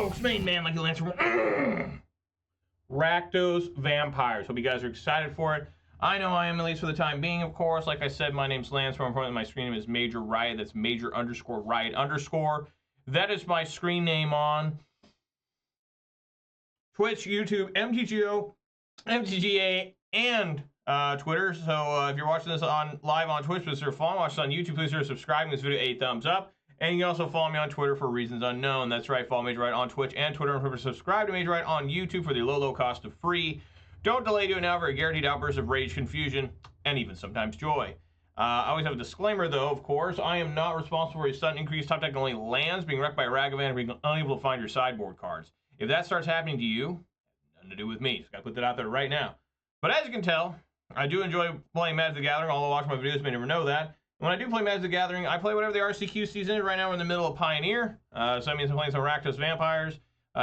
folks, main man like you'll answer. Rakdos Vampires. Hope you guys are excited for it. I know I am, at least for the time being, of course. Like I said, my name's Lance. More importantly, my screen name is Major Riot. That's Major_Riot_. That is my screen name on Twitch, YouTube, MTGO, MTGA, and Twitter. So if you're watching this live on Twitch, please follow. Watch this on YouTube. Please subscribe to this video, 8 thumbs up. And you can also follow me on Twitter for reasons unknown. That's right, follow Major Riot on Twitch and Twitter. And remember to subscribe to Major Riot on YouTube for the low cost of free. Don't delay doing now for a guaranteed outburst of rage, confusion, and even sometimes joy. I always have a disclaimer, though, of course. I am not responsible for a sudden increased top deck only lands being wrecked by a Ragavan and being unable to find your sideboard cards. If that starts happening to you, nothing to do with me. Just got to put that out there right now. But as you can tell, I do enjoy playing Magic the Gathering. Although watching my videos may never know that. When I do play Magic the Gathering, I play whatever the RCQ season is. Right now we're in the middle of Pioneer. So that means I'm playing some Rakdos Vampires.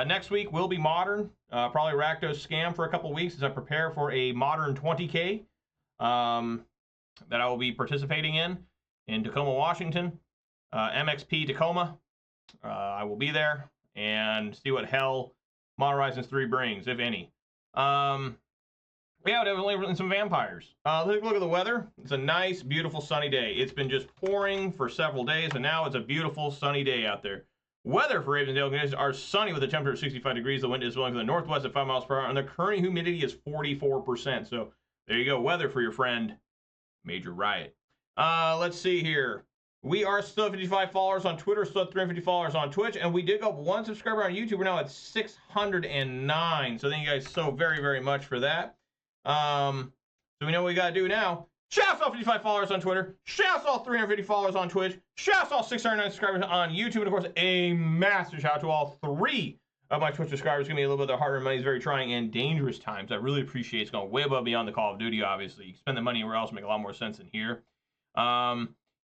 Next week will be Modern. Probably Rakdos Scam for a couple weeks as I prepare for a Modern 20K that I will be participating in Tacoma, Washington. MXP Tacoma. I will be there and see what hell Modern Horizons 3 brings, if any. Yeah, definitely some vampires. Let's take a look at the weather. It's a nice, beautiful, sunny day. It's been just pouring for several days, and now it's a beautiful, sunny day out there. Weather for Ravensdale conditions are sunny with a temperature of 65 degrees. The wind is blowing from the northwest at 5 miles per hour, and the current humidity is 44%. So there you go, weather for your friend, Major Riot. Let's see here. We are still at 55 followers on Twitter, still at 350 followers on Twitch, and we did go up 1 subscriber on YouTube. We're now at 609. So thank you guys so very, very much for that. So we know what we gotta do now. Shouts all 55 followers on Twitter. Shouts all 350 followers on Twitch. Shouts all 609 subscribers on YouTube. And of course, a massive shout out to all 3 of my Twitch subscribers. It's gonna be a little bit of hard-earned money. It's very trying and dangerous times. I really appreciate it. It's going way above beyond the Call of Duty, obviously. You can spend the money anywhere else, make a lot more sense than here.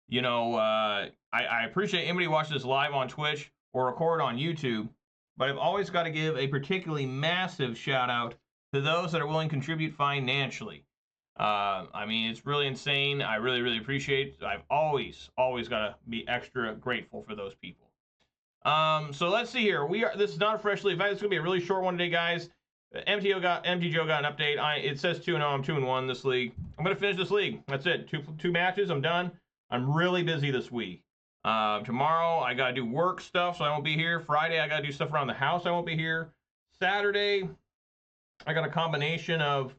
You know, I appreciate anybody watching this live on Twitch or record on YouTube, but I've always got to give a particularly massive shout out to those that are willing to contribute financially. I mean, it's really insane. I really, really appreciate it. I've always got to be extra grateful for those people. So let's see here. This is not a freshly event. It's going to be a really short one today, guys. MTGO got an update. It says 2-0. I'm 2-1 this league. I'm going to finish this league. That's it. Two matches. I'm done. I'm really busy this week. Tomorrow, I got to do work stuff, so I won't be here. Friday, I got to do stuff around the house. I won't be here. Saturday, I got a combination of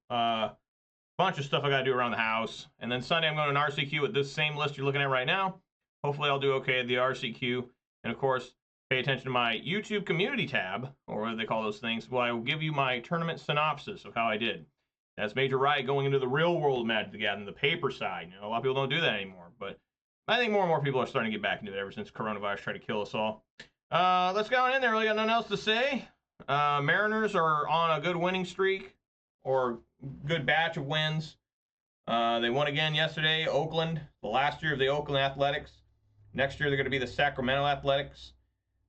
bunch of stuff I got to do around the house. And then Sunday, I'm going to an RCQ with this same list you're looking at right now. Hopefully, I'll do okay at the RCQ. And of course, pay attention to my YouTube community tab, or what do they call those things, where I will give you my tournament synopsis of how I did. That's Major Riot going into the real world of Magic the Gathering, the paper side. You know, a lot of people don't do that anymore. But I think more and more people are starting to get back into it ever since coronavirus tried to kill us all. Let's go on in there. Really got nothing else to say. Mariners are on a good winning streak, or good batch of wins. They won again yesterday. Oakland, the last year of the Oakland Athletics. Next year they're going to be the Sacramento Athletics.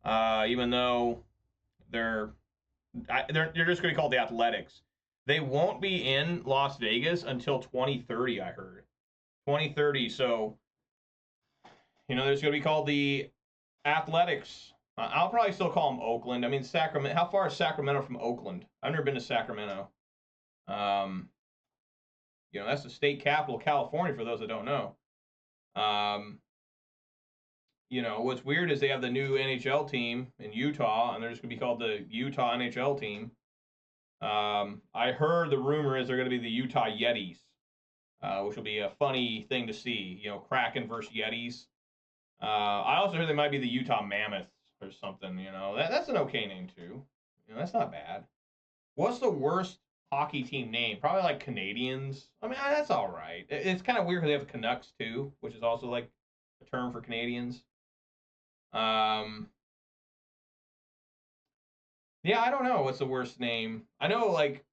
Even though they're just going to be called the Athletics. They won't be in Las Vegas until 2030, I heard. 2030, so you know, there's going to be called the Athletics. I'll probably still call them Oakland. I mean, Sacramento. How far is Sacramento from Oakland? I've never been to Sacramento. You know, that's the state capital of California, for those that don't know. You know, what's weird is they have the new NHL team in Utah, and they're just going to be called the Utah NHL team. I heard the rumor is they're going to be the Utah Yetis, which will be a funny thing to see. You know, Kraken versus Yetis. I also heard they might be the Utah Mammoths or something. You know, that's an okay name too. You know, that's not bad. What's the worst hockey team name? Probably like Canadians. I mean, that's all right. It's kind of weird because they have the Canucks too, which is also like a term for Canadians. Yeah, I don't know what's the worst name. I know, like,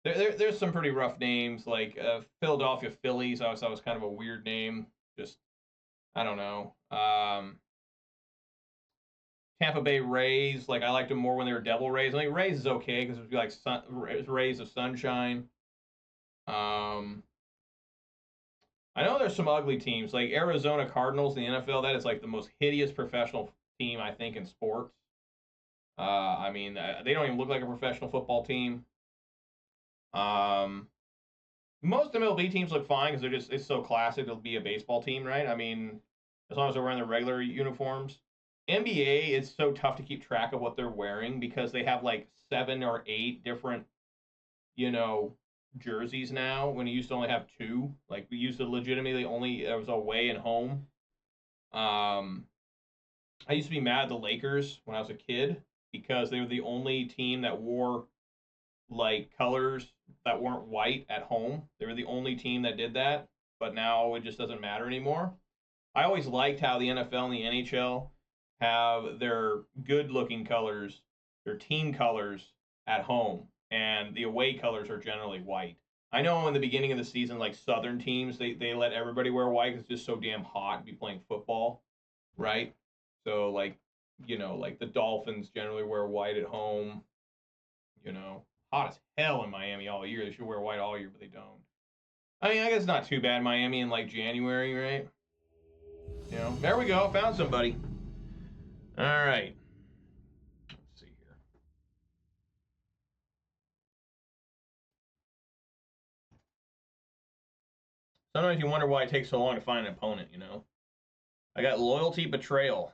there's some pretty rough names, like Philadelphia Phillies. I always thought was kind of a weird name. Just, I don't know. Tampa Bay Rays, like, I liked them more when they were Devil Rays. I think Rays is okay because it would be like Rays of Sunshine. I know there's some ugly teams, like Arizona Cardinals in the NFL. That is like the most hideous professional team, I think, in sports. I mean, they don't even look like a professional football team. Most MLB teams look fine because it's so classic to be a baseball team, right? I mean, as long as they're wearing their regular uniforms. NBA is so tough to keep track of what they're wearing because they have like 7 or 8 different, you know, jerseys now when you used to only have 2. Like we used to legitimately only there was away and home. Um, I used to be mad at the Lakers when I was a kid because they were the only team that wore like colors that weren't white at home. They were the only team that did that, but now it just doesn't matter anymore. I always liked how the NFL and the NHL have their good looking colors, their team colors at home, and the away colors are generally white. I know in the beginning of the season, like Southern teams, they let everybody wear white because it's just so damn hot to be playing football, right? So, like, like the Dolphins generally wear white at home, hot as hell in Miami all year. They should wear white all year, but they don't. I mean, I guess it's not too bad. Miami in like January, right? There we go. Found somebody. All right. Let's see here. Sometimes you wonder why it takes so long to find an opponent, I got Loyalty Betrayal.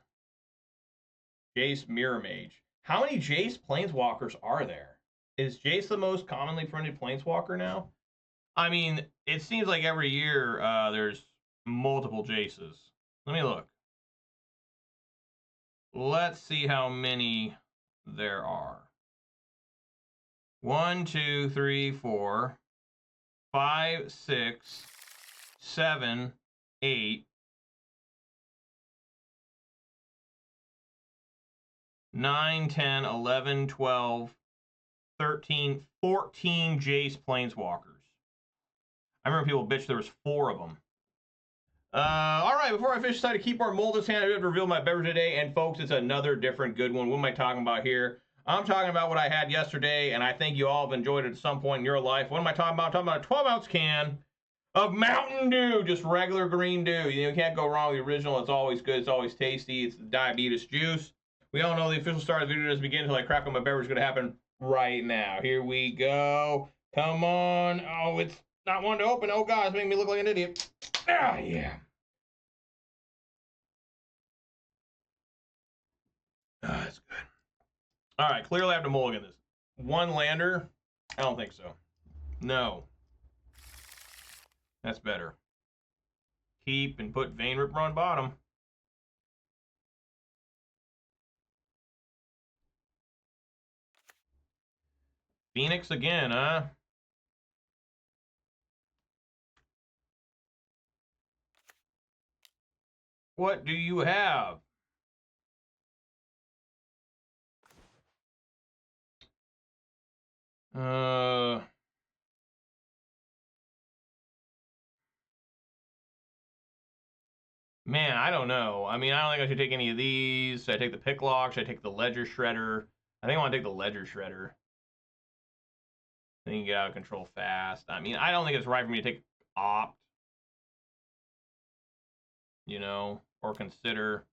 Jace Mirror Mage. How many Jace Planeswalkers are there? Is Jace the most commonly printed Planeswalker now? I mean, it seems like every year there's multiple Jaces. Let me look. Let's see how many there are. 1, 2, 3, 4, 5, 6, 7, 8, 9, 10, 11, 12, 13, 14 Jace Planeswalkers. I remember people bitched there was 4 of them. All right, before I decide to keep our molded hand, I have to reveal my beverage today. And folks, it's another different good one. What am I talking about here? I'm talking about what I had yesterday, and I think you all have enjoyed it at some point in your life. What am I talking about? I'm talking about a 12-ounce can of Mountain Dew, just regular green dew. You can't go wrong with the original. It's always good. It's always tasty. It's the diabetes juice. We all know the official start of the video doesn't begin until I crack on my beverage. Is going to happen right now. Here we go. Come on. Oh, it's not one to open. Oh, God, it's making me look like an idiot. Ah, yeah. Ah, that's good. All right, clearly I have to mulligan this. 1 lander? I don't think so. No. That's better. Keep and put Vein Ripper on bottom. Phoenix again, huh? What do you have? Man, I don't know. I mean, I don't think I should take any of these. Should I take the Pick Lock? Should I take the Ledger Shredder? I think I want to take the Ledger Shredder. Then you can get out of control fast. I mean, I don't think it's right for me to take Opt. Or consider.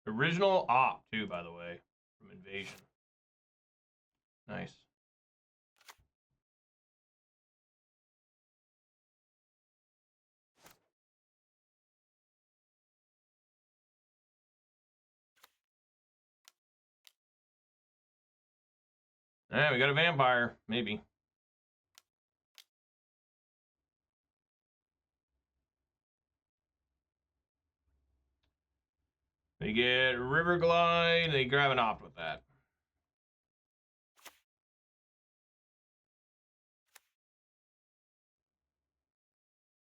Original Opt, too, by the way, from Invasion. Nice. Yeah, we got a vampire, maybe. They get River Glide. They grab an Opt with that.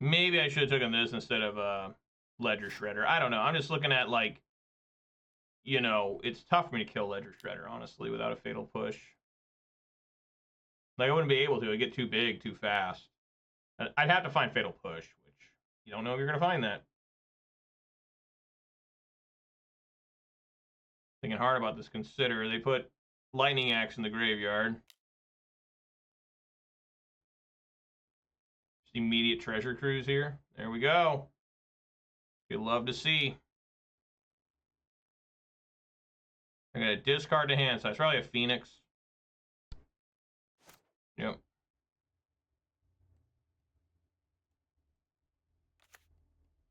Maybe I should have taken this instead of Ledger Shredder. I don't know. I'm just looking at, like, it's tough for me to kill Ledger Shredder, honestly, without a Fatal Push. Like, I wouldn't be able to. It'd get too big too fast. I'd have to find Fatal Push, which you don't know if you're going to find that. Thinking hard about this, consider. They put Lightning Axe in the graveyard. Just immediate Treasure Cruise here. There we go. You'd love to see. I'm gonna discard the hand size. Probably a Phoenix. Yep.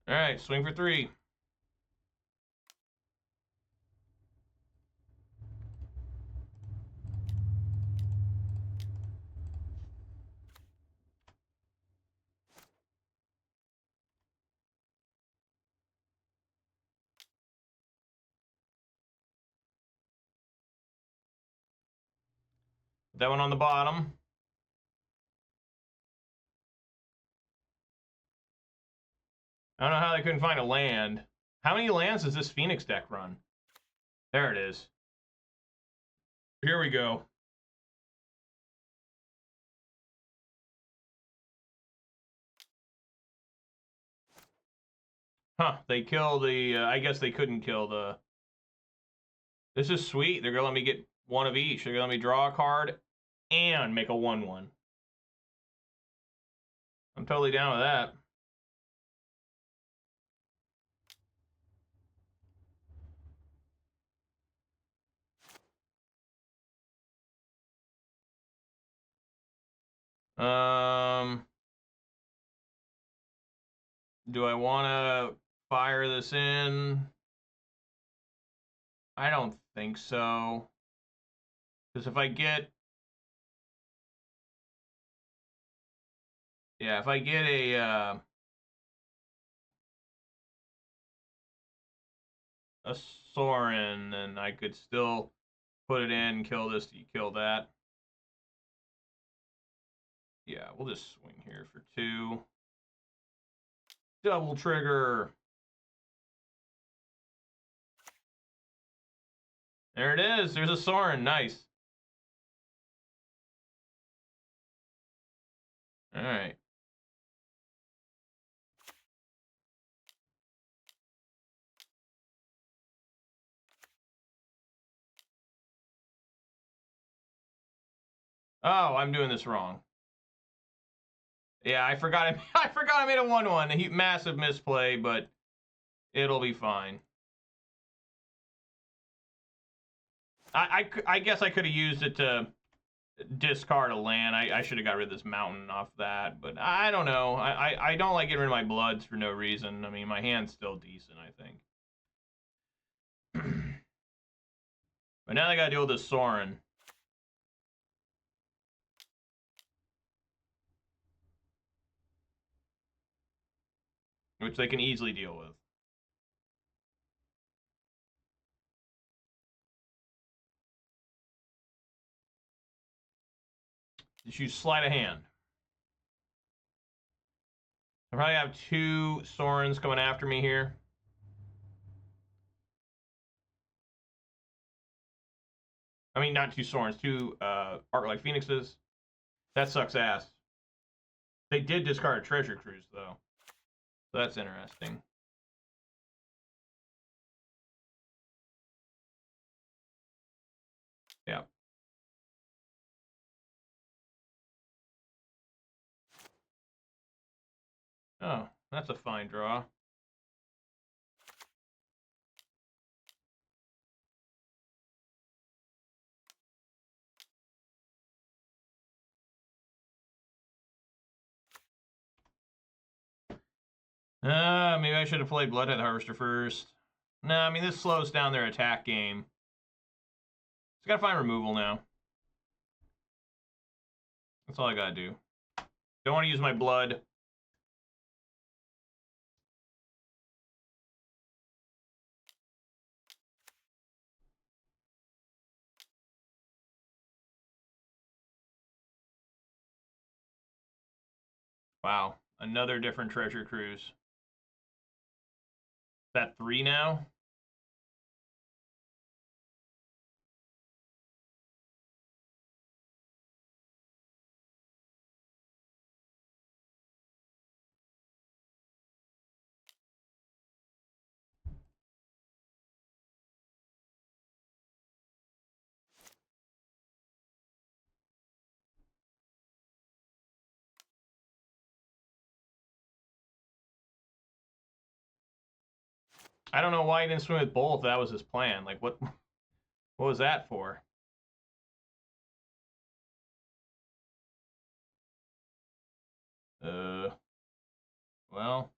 Alright, swing for 3. Put that one on the bottom. I don't know how they couldn't find a land. How many lands does this Phoenix deck run? There it is. Here we go. Huh, they kill the... I guess they couldn't kill the... This is sweet. They're going to let me get one of each. They're going to let me draw a card and make a 1/1. I'm totally down with that. Do I want to fire this in? I don't think so. Because if I get... Yeah, if I get a Sorin, then I could still put it in, kill this, kill that. Yeah, we'll just swing here for 2. Double trigger. There it is. There's a Sorin. Nice. All right. Oh, I'm doing this wrong. Yeah, I forgot. I forgot I made a 1/1. A massive misplay, but it'll be fine. I guess I could have used it to discard a land. I should have got rid of this mountain off that, but I don't know. I don't like getting rid of my bloods for no reason. I mean, my hand's still decent, I think. But now they gotta deal with this Sorin. Which they can easily deal with. Just use sleight of hand. I probably have 2 Sorins coming after me here. I mean, not 2 Sorins, 2 Arc-like Phoenixes. That sucks ass. They did discard a Treasure Cruise, though. So that's interesting. Yeah. Oh, that's a fine draw. Maybe I should have played Bloodtithe Harvester first. No, I mean, this slows down their attack game. Just gotta find removal now. That's all I gotta do. Don't want to use my blood. Wow, another different Treasure Cruise. Is that 3 now? I don't know why he didn't swing with both. That was his plan. Like, what What was that for? Well.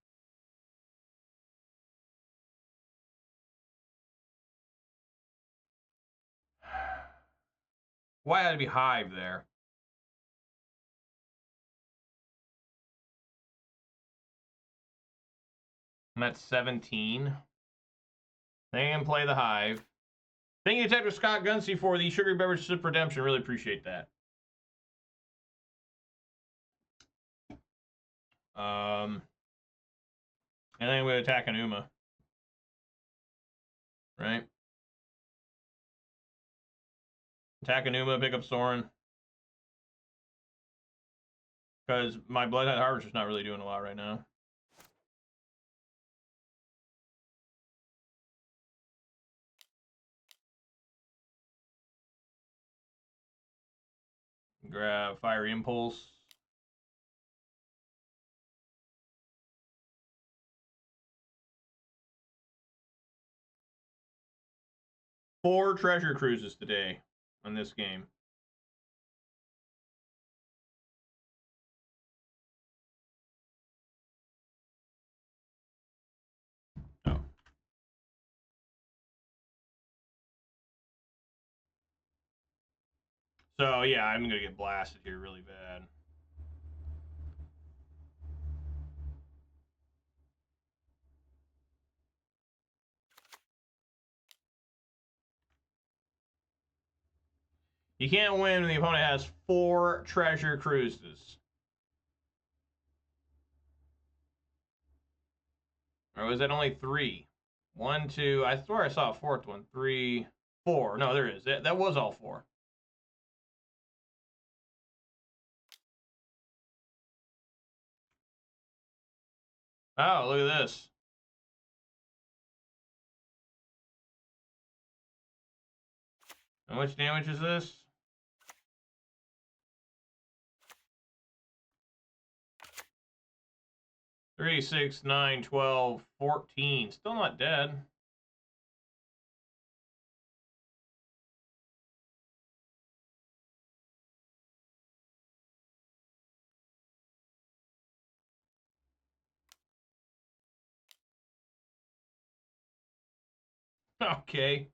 Why had to be Hive there? I'm at 17. They can play the Hive. Thank you, Detective Scott Gunsey, for the Sugary Beverage Sip Redemption. Really appreciate that. And then we attack Takenuma. Right? Takenuma, pick up Sorin. Because my Bloodtithe Harvester's not really doing a lot right now. Grab Fiery Impulse. Four treasure cruises today on this game. Oh. So, yeah, I'm going to get blasted here really bad. You can't win when the opponent has four treasure cruises. Or was that only three? 1, 2, I swear I saw a fourth one. 3, 4. No, there is. That was all four. Oh, look at this. How much damage is this? Three, 6, 9, 12, 14. Still not dead. Okay.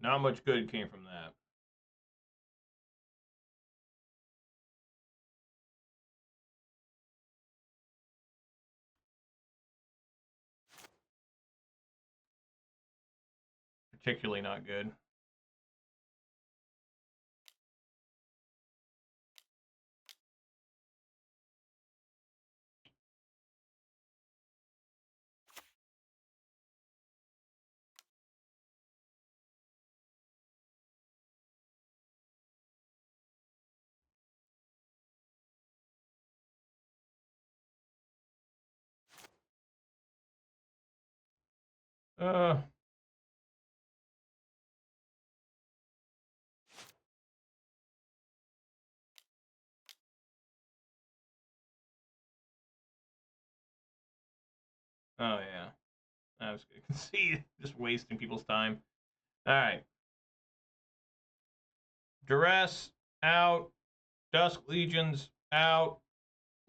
Not much good came from that. Particularly not good. Oh, yeah. I was good to see, just wasting people's time. All right. Duress out. Dusk Legions out.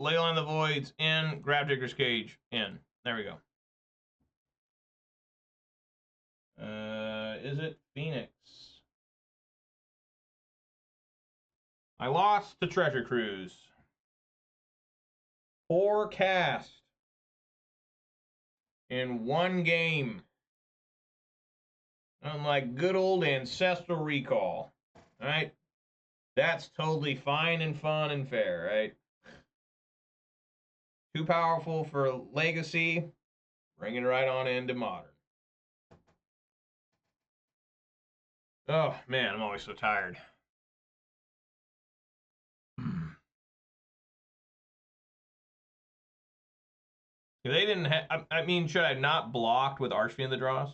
Leyline the Voids in. Grafdigger's Cage in. There we go. Izzet Phoenix? I lost to Treasure Cruise. 4 cast in 1 game. Unlike good old Ancestral Recall. Alright? That's totally fine and fun and fair, right? Too powerful for Legacy. Bring it right on into Modern. Oh, man, I'm always so tired. They didn't have. I mean, should I not blocked with Archfiend the Dross?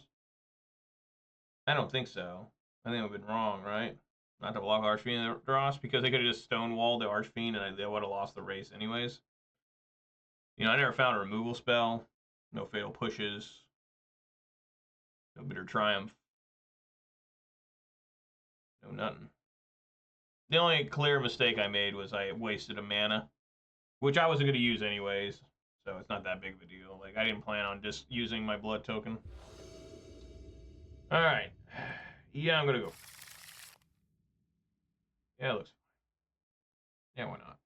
I don't think so. I think I've been wrong, right? Not to block Archfiend the Dross because they could have just stonewalled the Archfiend and they would have lost the race anyways. You know, I never found a removal spell. No fatal pushes. No bitter triumph. No nothing. The only clear mistake I made was I wasted a mana, which I wasn't going to use anyways. So it's not that big of a deal. Like, I didn't plan on just using my blood token. Alright. Yeah, I'm going to go. Yeah, it looks fine. Yeah, why not?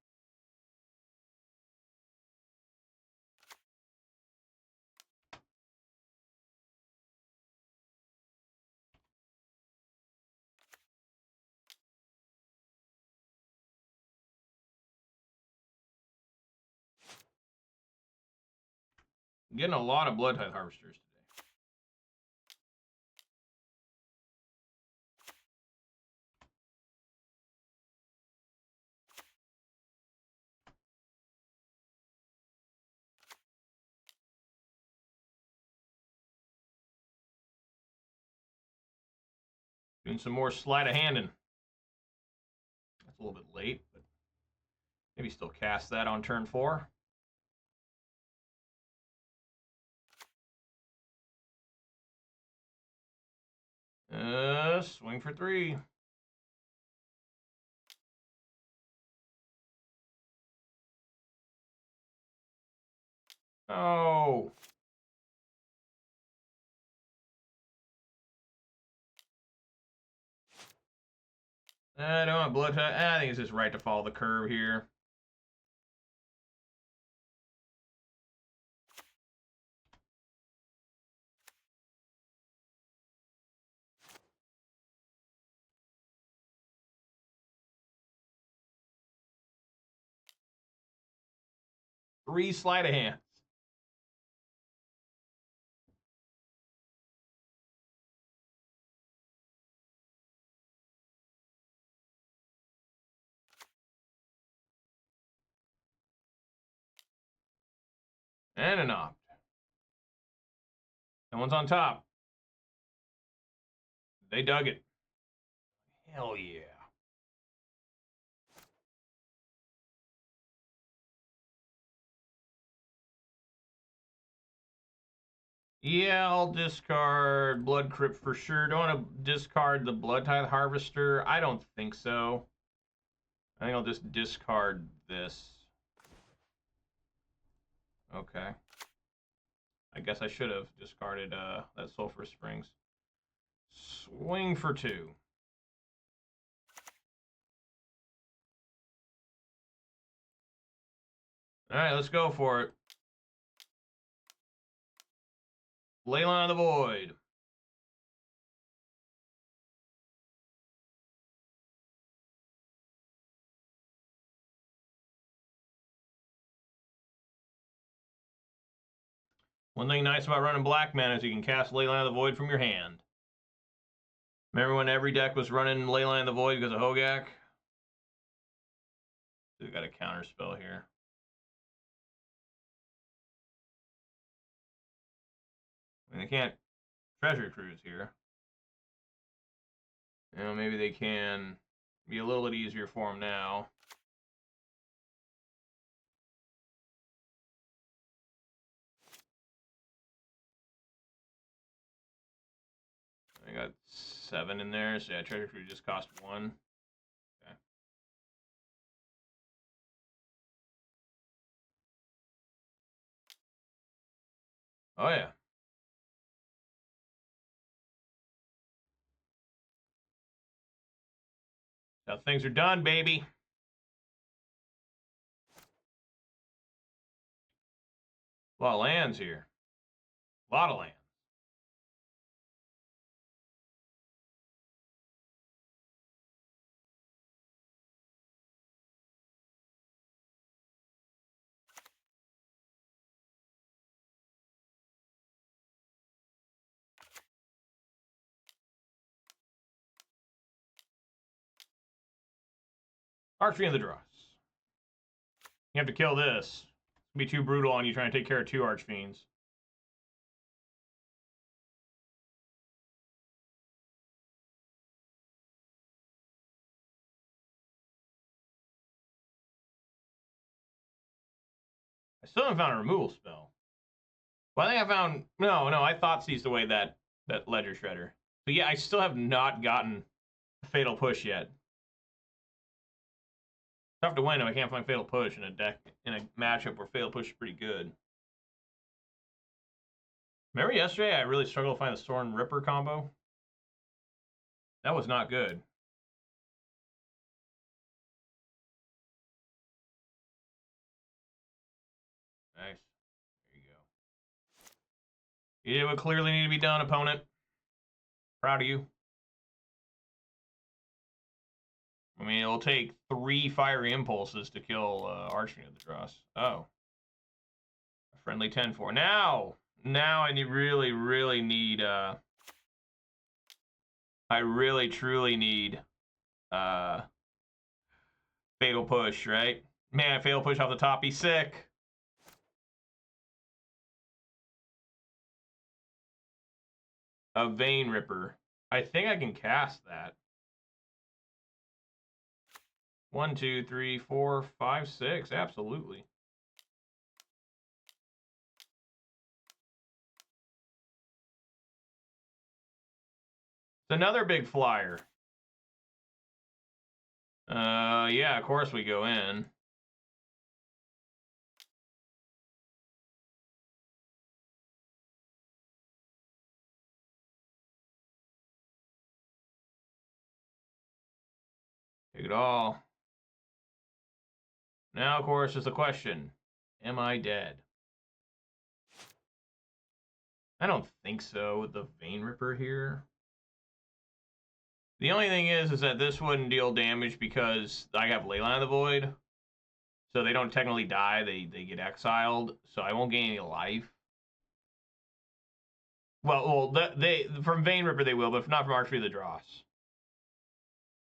I'm getting a lot of Bloodtithe Harvesters today. Doing some more sleight of handing. That's a little bit late, but maybe still cast that on turn 4. Swing for 3. Oh. I don't want Bloodtithe. I think it's just right to follow the curve here. Three sleight of hands. And an opt. No one's on top. They dug it. Hell yeah. Yeah, I'll discard Blood Crypt for sure. Don't want to discard the Bloodtithe Harvester. I don't think so. I think I'll just discard this. Okay. I guess I should have discarded that Sulfurous Springs. Swing for 2. Alright, let's go for it. Leyline of the Void. One thing nice about running black mana is you can cast Leyline of the Void from your hand. Remember when every deck was running Leyline of the Void because of Hogak? We've got a counter spell here. I mean, they can't treasure cruise here. You know, maybe they can be a little bit easier for them now. I got 7 in there, so yeah, treasure cruise just cost 1. Okay. Oh yeah. Now things are done, baby. A lot of lands here. A lot of lands. Archfiend the Dross. You have to kill this. Be too brutal on you trying to take care of 2 Archfiends. I still haven't found a removal spell. Well, I think I found... No, I Thoughtseized away that Ledger Shredder. But yeah, I still have not gotten a Fatal Push yet. Tough to win if I can't find Fatal Push in a deck, in a matchup where Fatal Push is pretty good. Remember yesterday I really struggled to find the Sorin Ripper combo? That was not good. Nice. There you go. You did what clearly needed to be done, opponent. Proud of you. I mean, it'll take 3 Fiery Impulses to kill Archfiend of the Dross. Oh. A friendly 10-4. Now I really need... I really, truly need... Fatal Push, right? Man, Fatal Push off the top, he's sick. A Vein Ripper. I think I can cast that. 1, 2, 3, 4, 5, 6. Absolutely. It's another big flyer. Yeah, of course we go in. Take it all. Now, of course, is the question. Am I dead? I don't think so with the Vein Ripper here. The only thing is that this wouldn't deal damage because I have Leyline of the Void. So they don't technically die, they get exiled. So I won't gain any life. Well, they from Vein Ripper they will, but not from Archfiend of the Dross.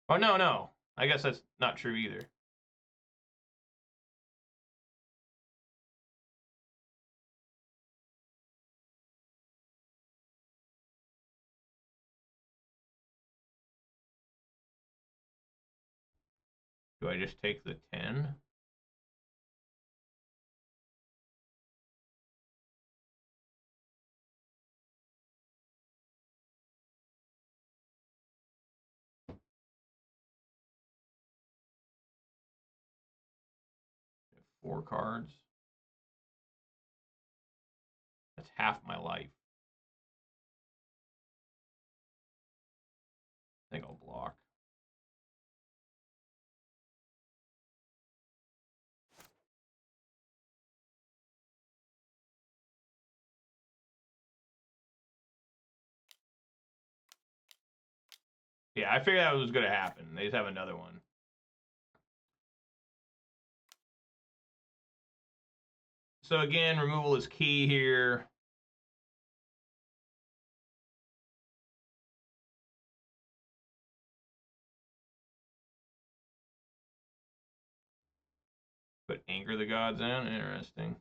Oh, no. I guess that's not true either. Do I just take the 10? Four cards. That's half my life. I think I'll block. Yeah, I figured that was going to happen. They just have another one. So again, removal is key here. Put Anchor the Gods in. Interesting.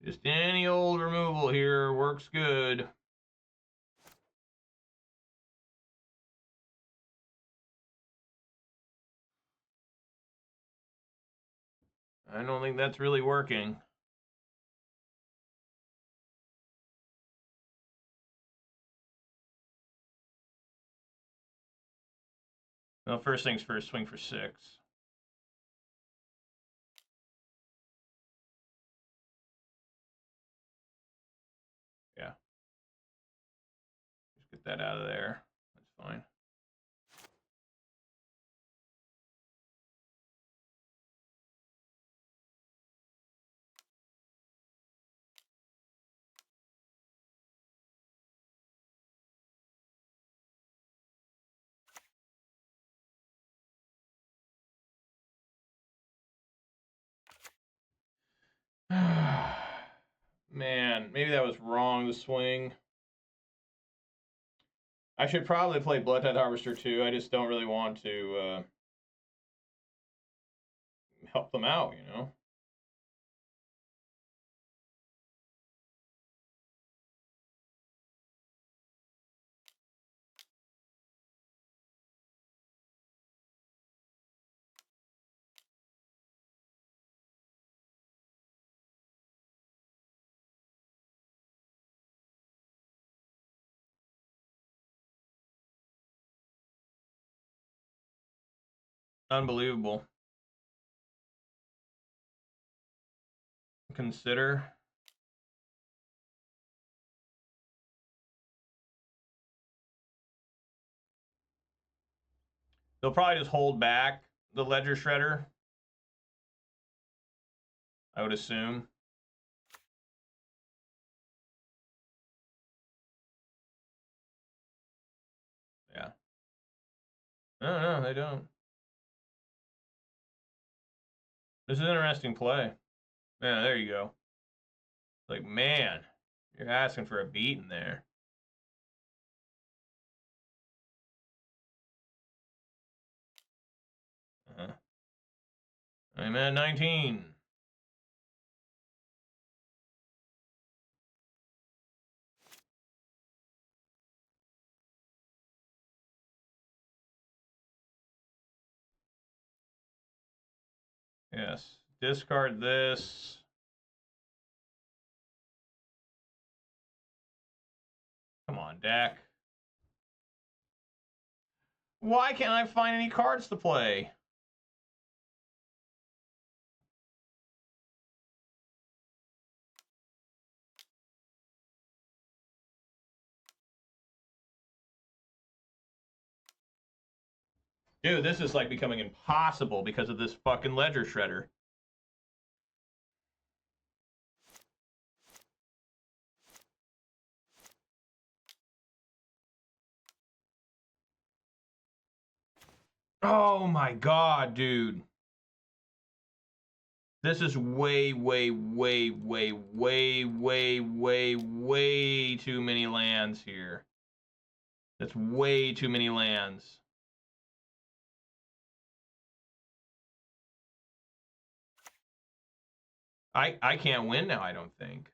Just any old removal here works good. I don't think that's really working. Well, first things first, swing for 6. Yeah. Just get that out of there. That's fine. Man, maybe that was wrong, the swing. I should probably play Bloodtithe Harvester too. I just don't really want to help them out, you know? Unbelievable. Consider. They'll probably just hold back the Ledger Shredder, I would assume. Yeah. No, they don't. This is an interesting play. Yeah, there you go. Like, man, you're asking for a beating there. I'm at 19. Yes. Discard this. Come on, deck. Why can't I find any cards to play? Dude, this is like becoming impossible because of this fucking Ledger Shredder. Oh my god, dude. This is way too many lands here. That's way too many lands. I can't win now, I don't think.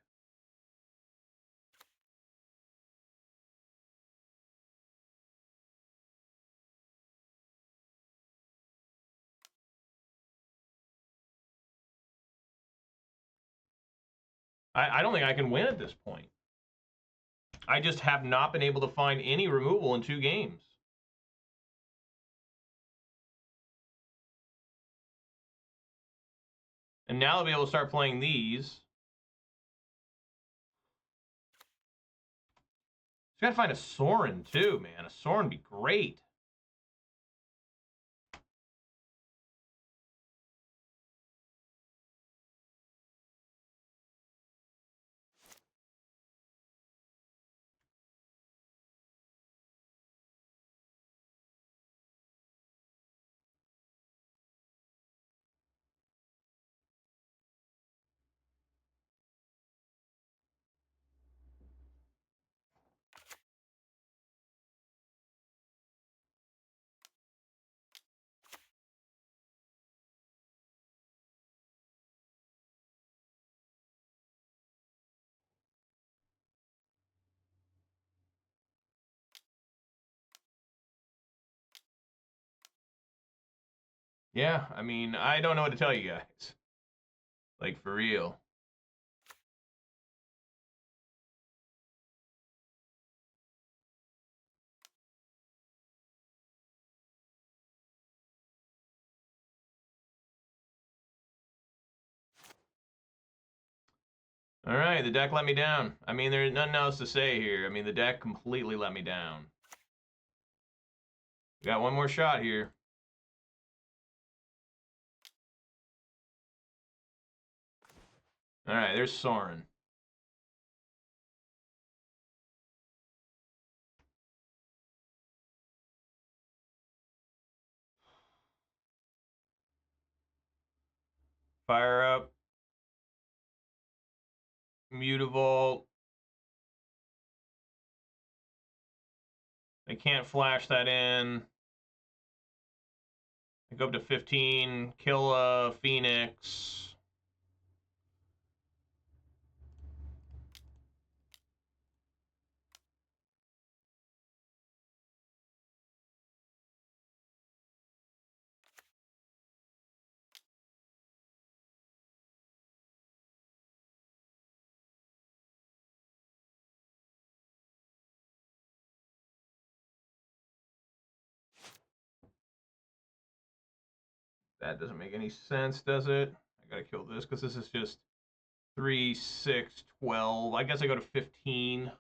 I don't think I can win at this point. I just have not been able to find any removal in 2 games. And now I'll be able to start playing these. Just gotta find a Sorin too, man. A Sorin would be great. Yeah, I mean, I don't know what to tell you guys. Like, for real. All right, the deck let me down. I mean, there's nothing else to say here. I mean, the deck completely let me down. We got one more shot here. All right, there's Sorin. Fire up. Mutavault. They can't flash that in. Go up to 15. Kill a Phoenix. That doesn't make any sense, does it? I gotta kill this because this is just 3, 6, 12. I guess I go to 15.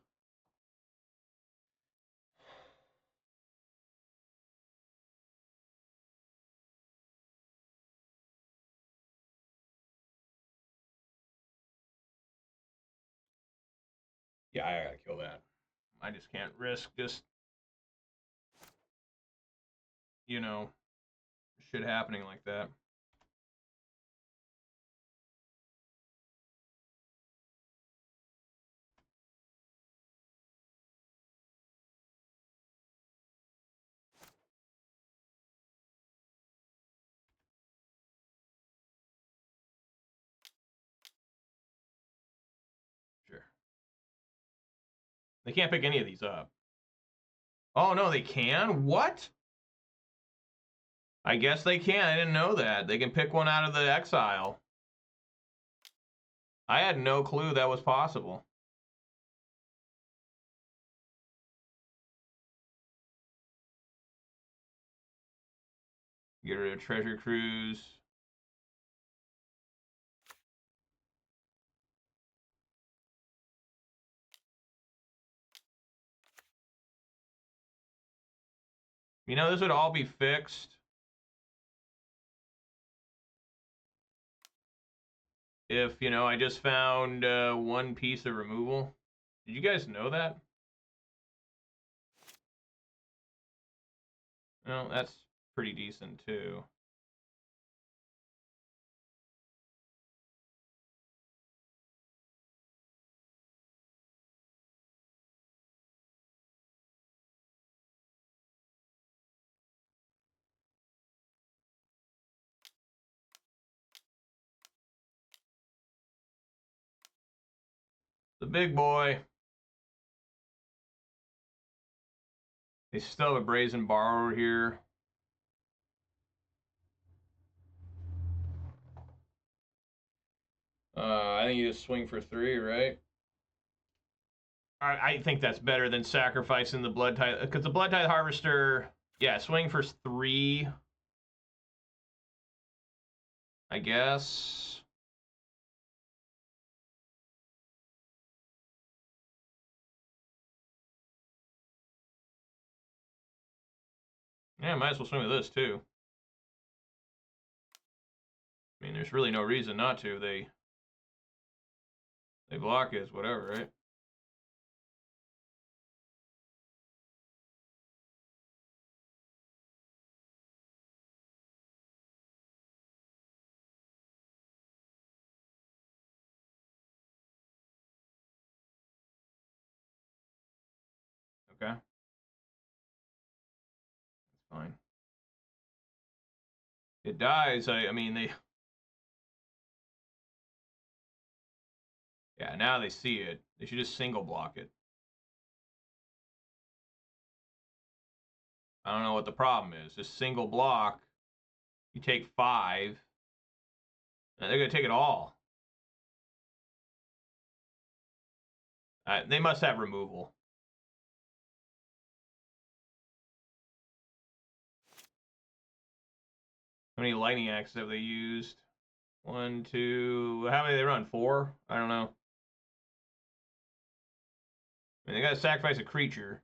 Yeah, I gotta kill that. I just can't risk just, you know, shit happening like that. Sure. They can't pick any of these up. Oh, no, they can? What? I guess they can. I didn't know that. They can pick one out of the exile. I had no clue that was possible. Get rid of Treasure Cruise. You know, this would all be fixed if, you know, I just found one piece of removal. Did you guys know that? Well, that's pretty decent, too. The big boy. They still have a Brazen Borrower here. I think you just swing for 3, right? I think that's better than sacrificing the Bloodtithe, because the Bloodtithe Harvester, yeah, swing for 3, I guess. Yeah, might as well swing with this, too. I mean, there's really no reason not to. They block it, whatever, right? Okay. That's fine. It dies. I mean, they... Yeah, now they see it. They should just single block it. I don't know what the problem is. Just single block. You take 5. And they're going to take it all. They must have removal. How many lightning axes have they used? 1, 2... How many do they run? 4? I don't know. I mean, they got to sacrifice a creature.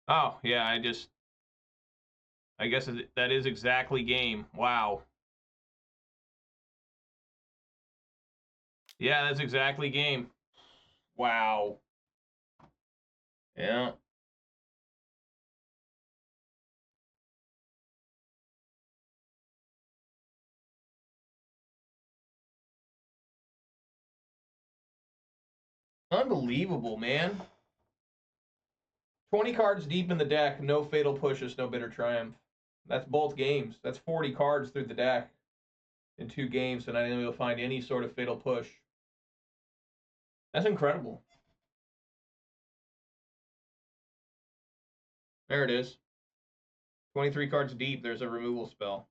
Oh, yeah, I guess that is exactly game. Wow. Yeah, that's exactly game. Wow. Yeah. Unbelievable, man. 20 cards deep in the deck, no fatal pushes, no bitter triumph. That's both games. That's 40 cards through the deck in 2 games, and I didn't able to find any sort of fatal push. That's incredible. There it is. 23 cards deep, there's a removal spell.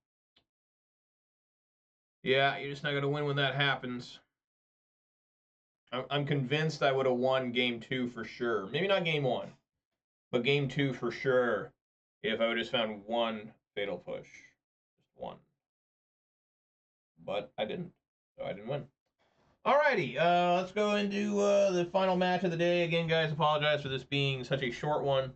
Yeah, you're just not going to win when that happens. I'm convinced I would have won game 2 for sure. Maybe not game 1, but game 2 for sure if I would have just found one fatal push. Just one. But I didn't, so I didn't win. Alrighty, let's go into the final match of the day. Again, guys, apologize for this being such a short one.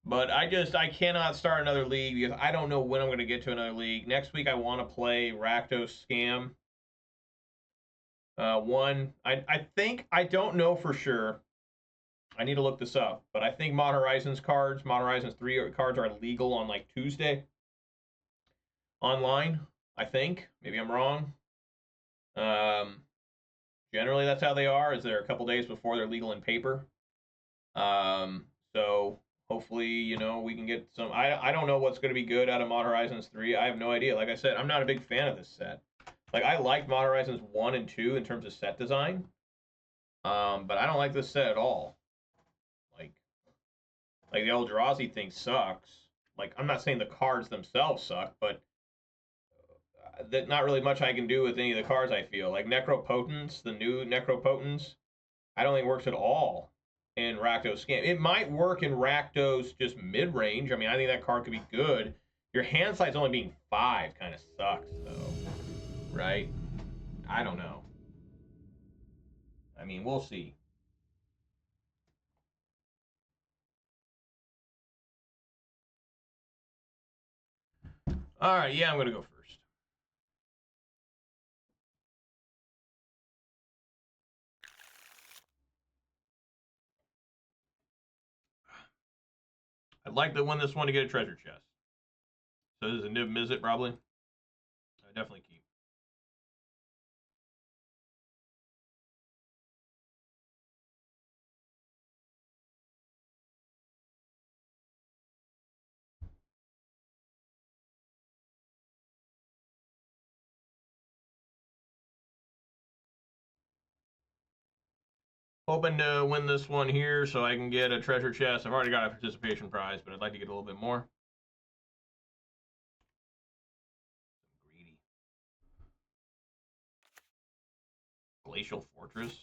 But I cannot start another league because I don't know when I'm going to get to another league. Next week, I want to play Rakdos Scam. I think, I don't know for sure. I need to look this up. But I think Modern Horizons 3 cards are legal on like Tuesday. Online, I think. Maybe I'm wrong. Generally, that's how they are. Is they're a couple days before they're legal in paper. So hopefully, you know, we can get some. I don't know what's going to be good out of Modern Horizons 3. I have no idea. Like I said, I'm not a big fan of this set. Like, I liked Modern Horizons 1 and 2 in terms of set design. But I don't like this set at all. Like the old Eldrazi thing sucks. Like, I'm not saying the cards themselves suck, but that not really much I can do with any of the cards, I feel. Like Necropotence, the new Necropotence, I don't think works at all in Rakdos Scam. It might work in Rakdos just mid-range. I mean, I think that card could be good. Your hand size only being 5 kind of sucks, though. Right? I don't know. I mean, we'll see. All right, yeah, I'm going to go first. I'd like to win this one to get a treasure chest. So this is a Nib Mizzet, probably. I definitely keep. Hoping to win this one here so I can get a treasure chest. I've already got a participation prize, but I'd like to get a little bit more. Greedy. Glacial Fortress.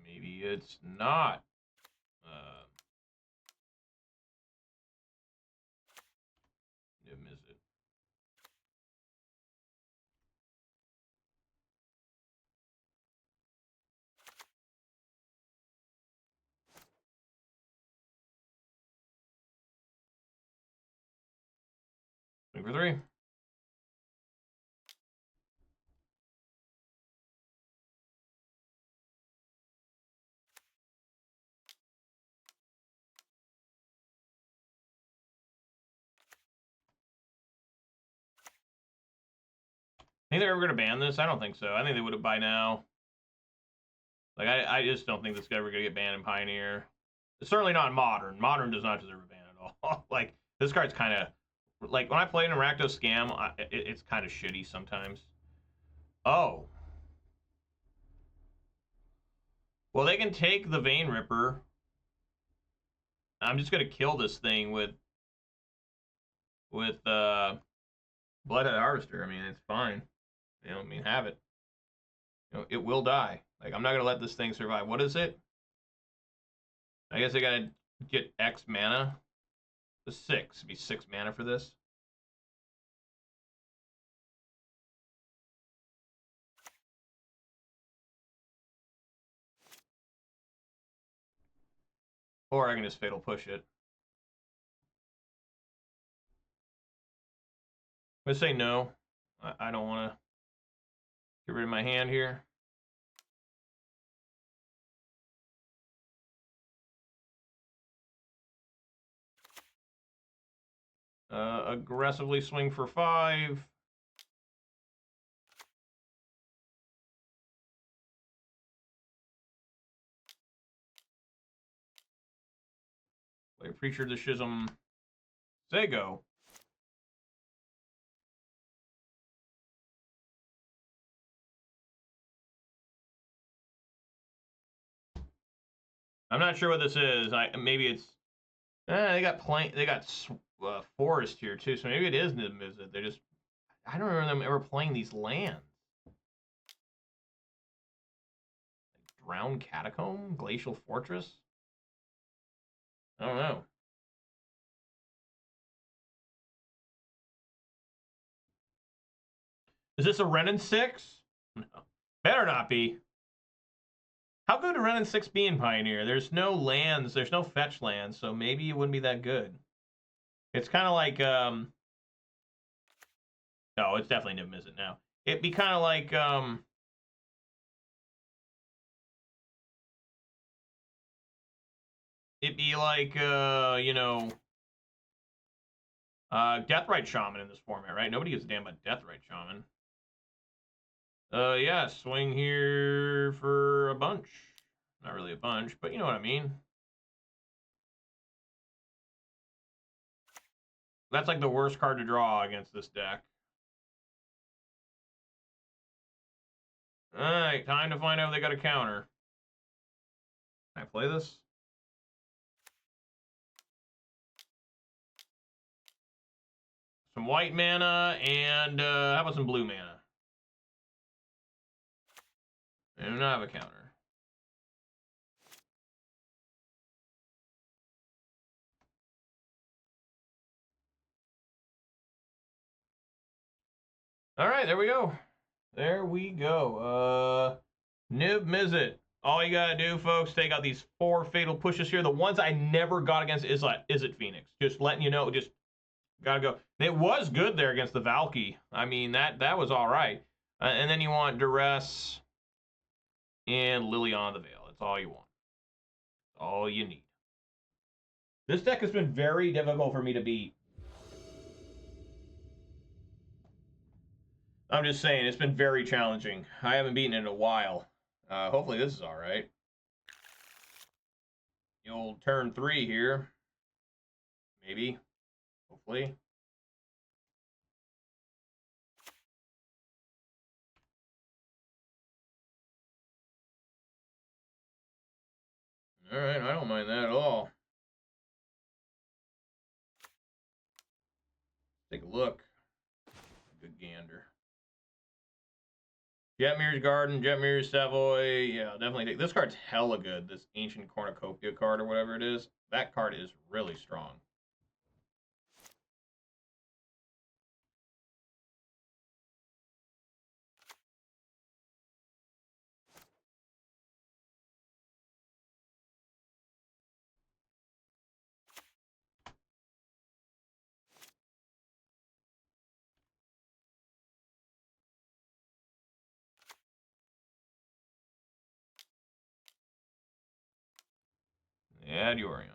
Maybe it's not. Miss it. Swing for 3. Think they're ever going to ban this? I don't think so. I think they would have by now. Like, I just don't think this is ever going to get banned in Pioneer. It's certainly not in Modern. Modern does not deserve a ban at all. Like, this card's kind of... Like, when I played in Rakdos Scam, it's kind of shitty sometimes. Oh. Well, they can take the Vein Ripper. I'm just going to kill this thing with Bloodtithe Harvester. I mean, it's fine. You know, I mean, have it. You know, it will die. Like, I'm not going to let this thing survive. What is it? I guess I got to get X mana. The 6. It'd be 6 mana for this. Or I can just Fatal Push it. I'm going to say no. I don't want to get rid of my hand here. Aggressively swing for 5. Preacher the Schism. Say go. I'm not sure what this is. Maybe it's. They got forest here too, so maybe it is Izzet. They're just. I don't remember them ever playing these lands. Drowned Catacomb, Glacial Fortress. I don't know. Is this a Renin 6? No. Better not be. How good would Renin 6 be in Pioneer? There's no lands, there's no fetch lands, so maybe it wouldn't be that good. It's kind of like, no, it's definitely Niv Mizzet now. It'd be kind of like, it'd be like, you know, Deathrite Shaman in this format, right? Nobody gives a damn about Deathrite Shaman. Yeah, swing here for a bunch. Not really a bunch, but you know what I mean. That's like the worst card to draw against this deck. Alright, time to find out if they got a counter. Can I play this? Some white mana and how about some blue mana? I do not have a counter. Alright, there we go. There we go. Niv Mizzet. All you gotta do, folks, take out these 4 fatal pushes here. The ones I never got against Izzet Phoenix. Just letting you know, just gotta go. It was good there against the Valky. I mean, that was all right. And then you want Duress and Liliana the Veil. That's all you want. That's all you need. This deck has been very difficult for me to beat. I'm just saying, it's been very challenging. I haven't beaten it in a while. Hopefully this is all right. The old turn 3 here. Maybe. Hopefully. All right, I don't mind that at all. Take a look. Good gander. Jetmir's Garden, Jetmir's Savoy. Yeah, definitely take. This card's hella good. This Ancient Cornucopia card or whatever it is. That card is really strong. Add Yorion.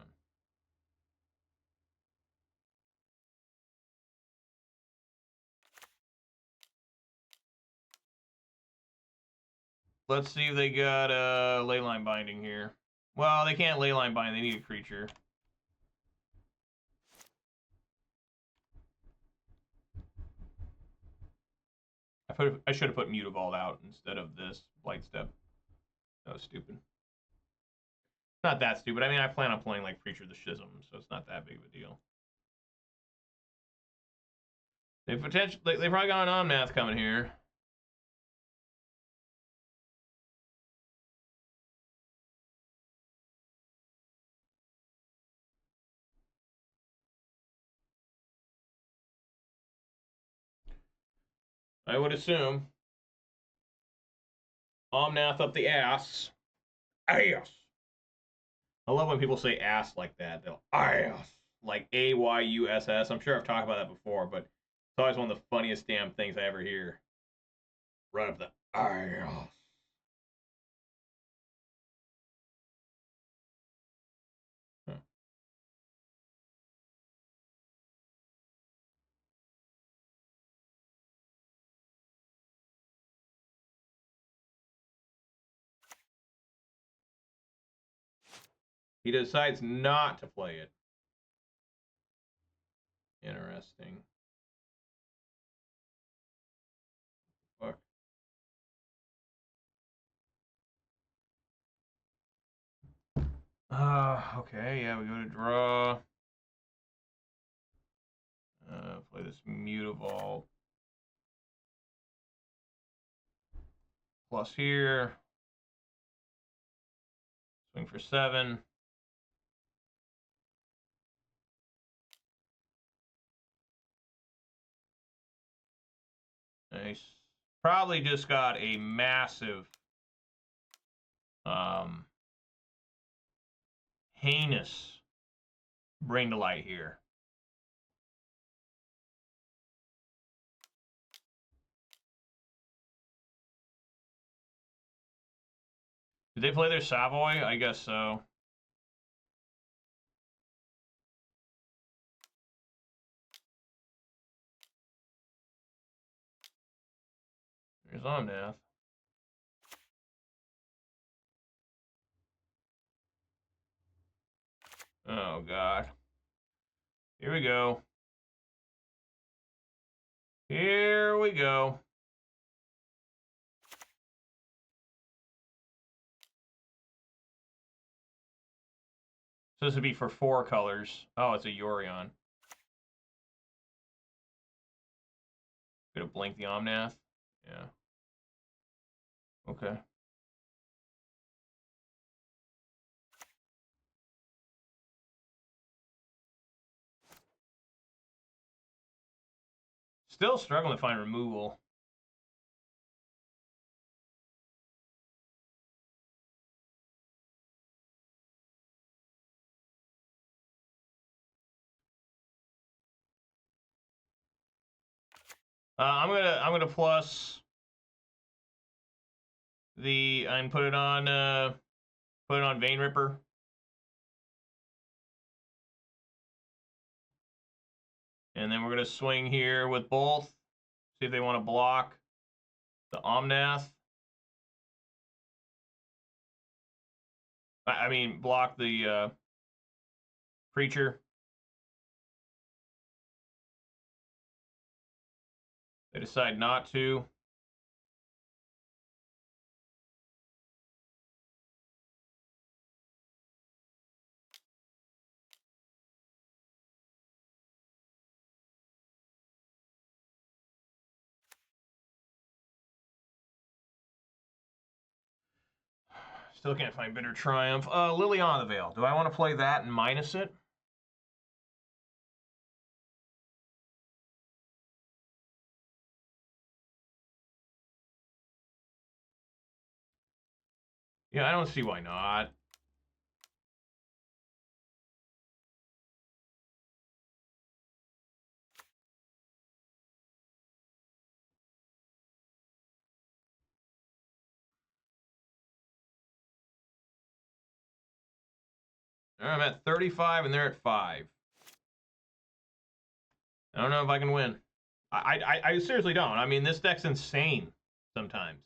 Let's see if they got Leyline Binding here. Well, they can't Leyline Bind. They need a creature. I should have put Mutavault out instead of this Blightstep. That was stupid. Not that stupid. I mean, I plan on playing like Preacher the Schism, so it's not that big of a deal. They probably got an on-math coming here. I would assume. Omnath up the ass. Ass. I love when people say ass like that. They'll ass. Like A-Y-U-S-S. I'm sure I've talked about that before, but it's always one of the funniest damn things I ever hear. Right up the ass. Huh. He decides not to play it. Interesting. Fuck. Okay, yeah, we go to draw. Play this Mutavault. Plus here. Swing for 7. Nice. Probably just got a massive, heinous Bring to Light here. Did they play their Savoy? I guess so. There's Omnath. Oh, God. Here we go. Here we go. So this would be for 4 colors. Oh, it's a Yorion. Gonna blink the Omnath. Yeah. Okay. Still struggling to find removal. I'm gonna plus the and put it on Vein Ripper. And then we're gonna swing here with both. See if they want to block the Omnath. I mean, block the Preacher. They decide not to. Still can't find Bitter Triumph. Liliana the Veil. Do I want to play that and minus it? Yeah, I don't see why not. I'm at 35 and they're at 5. I don't know if I can win. I seriously don't. I mean, this deck's insane sometimes.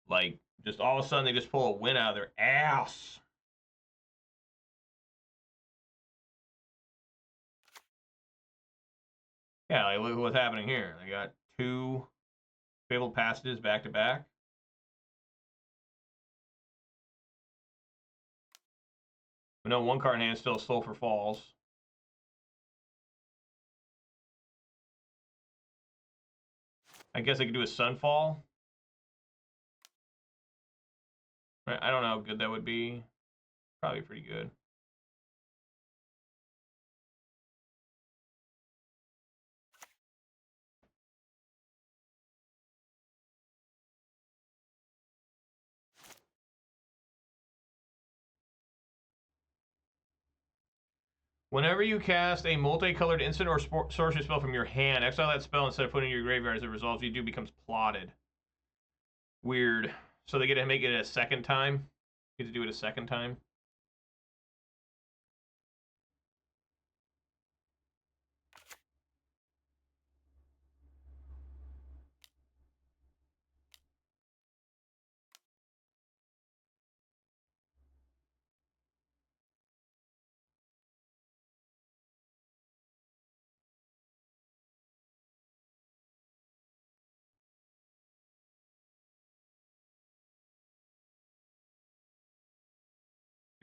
Like, just all of a sudden they just pull a win out of their ass. Yeah, like, look at what's happening here. They got 2 Fabled Passages back to back. We know 1 card in hand still Sulfur Falls. I guess I could do a Sunfall. I don't know how good that would be. Probably pretty good. Whenever you cast a multicolored instant or sorcery spell from your hand, exile that spell instead of putting it in your graveyard. As a result, you do becomes plotted. Weird. So they get to make it a second time? Get to do it a second time?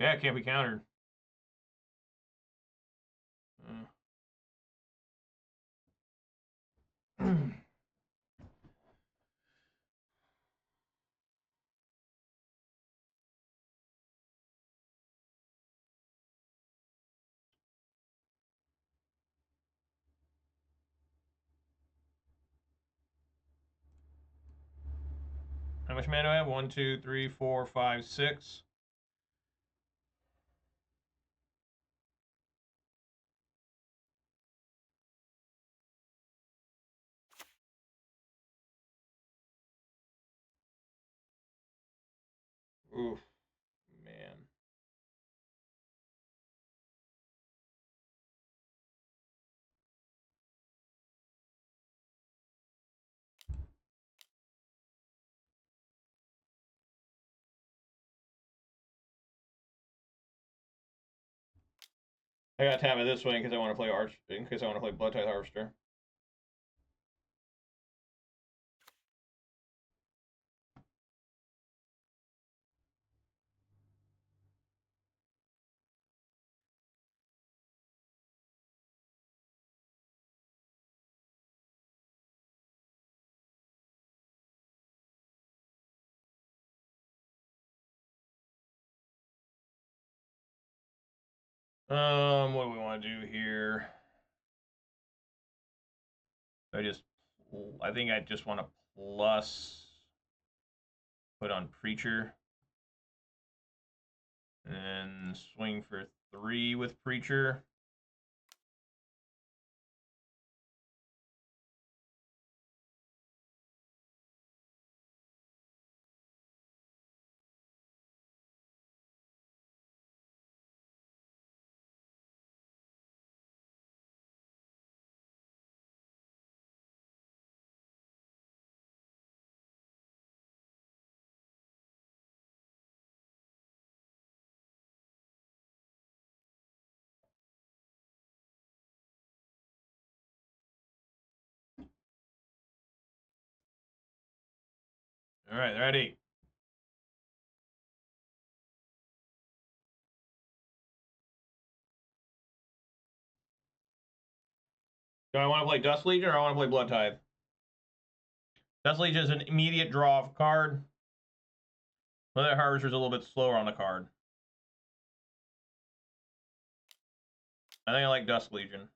Yeah, it can't be countered. How much mana do I have? 1, 2, 3, 4, 5, 6. Oof, man. I got to tap it this way in case I want to play in case I want to play Bloodtithe Harvester. What do we want to do here? I think I just want to plus put on Preacher. And swing for 3 with Preacher. All right, ready. Do I want to play Dust Legion or I want to play Bloodtithe? Dust Legion is an immediate draw of card. Bloodtithe Harvester is a little bit slower on the card. I think I like Dust Legion.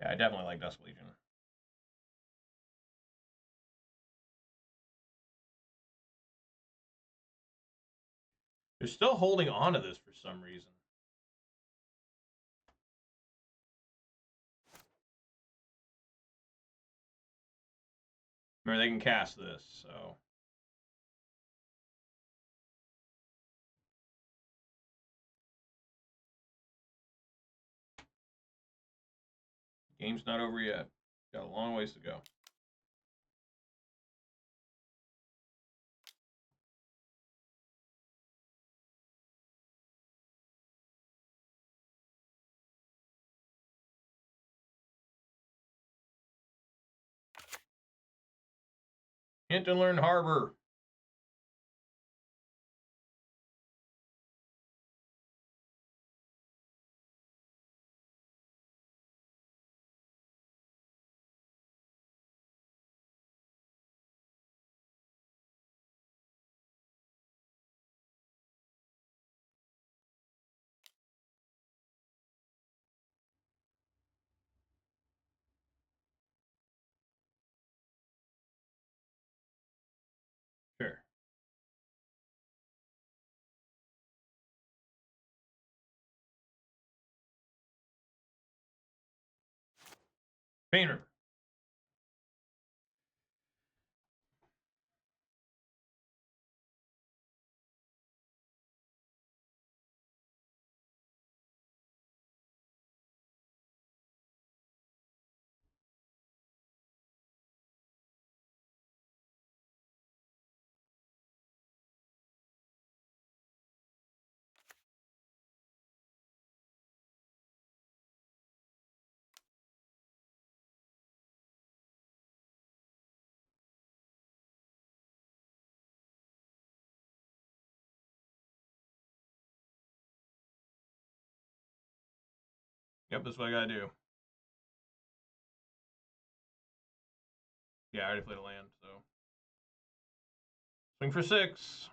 Yeah, I definitely like Dust Legion. They're still holding on to this for some reason. Remember, they can cast this, so. Game's not over yet. Got a long ways to go. Hint and Learn Harbor. Sure. Pain River. Yep, that's what I gotta do. Yeah, I already played a land, so. Swing for 6.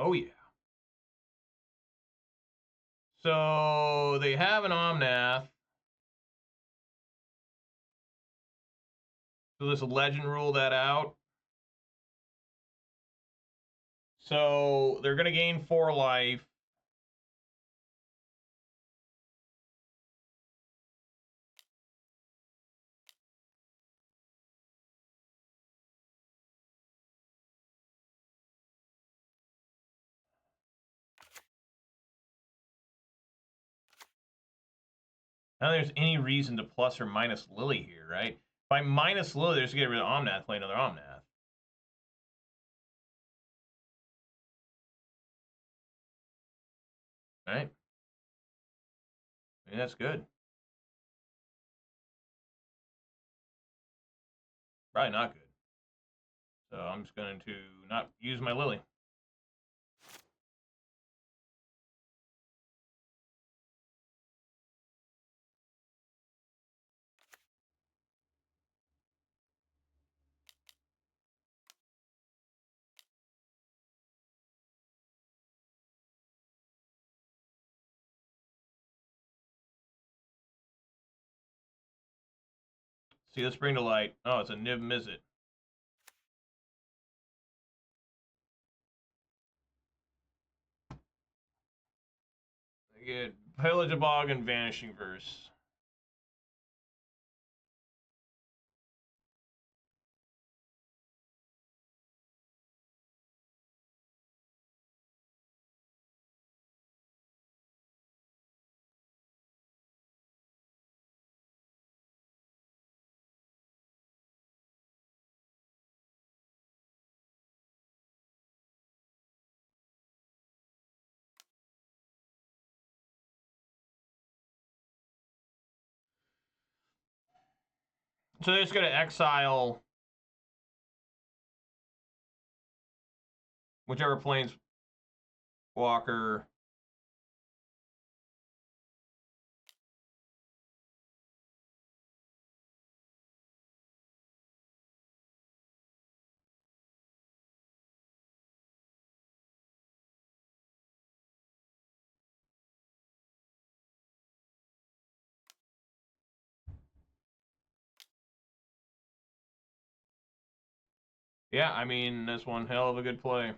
Oh, yeah. So they have an Omnath. So this legend rule that out. So they're going to gain 4 life. I don't think there's any reason to plus or minus Lily here, right? If I minus Lily, they're just get rid of Omnath, play another Omnath. Right? I mean, that's good. Probably not good. So I'm just going to not use my Lily. See, let's bring to light. Oh, it's a Niv Mizzet. I get Pillage of Bog and Vanishing Verse. So they're just going to exile whichever Planeswalker. Yeah, I mean, that's one hell of a good play.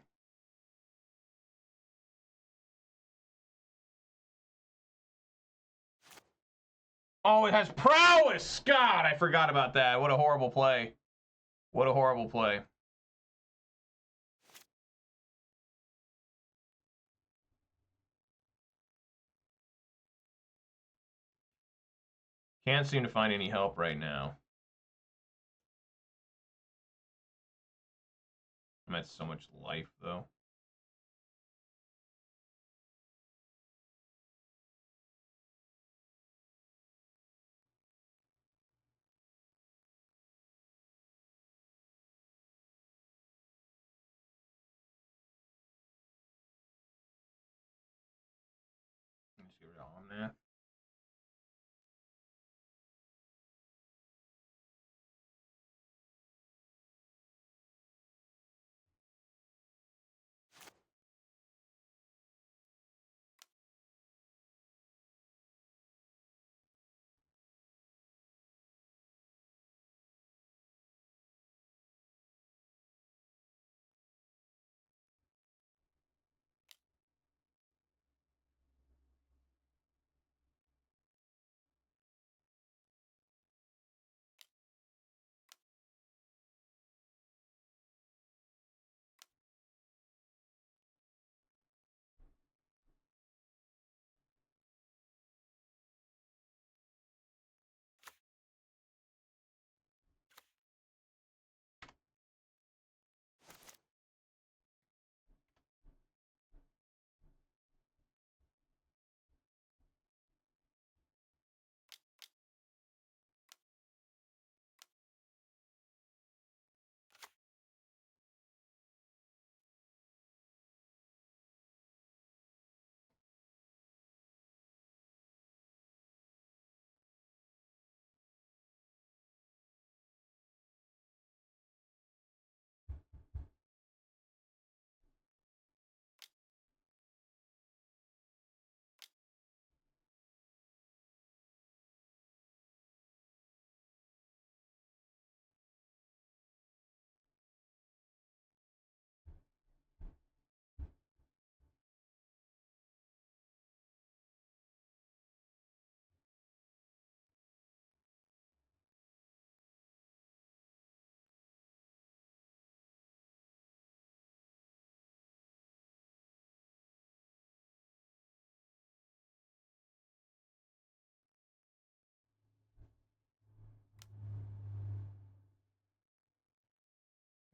Oh, it has prowess! God, I forgot about that. What a horrible play. What a horrible play. Can't seem to find any help right now. I'm at so much life, though. Let's get rid of Omnath.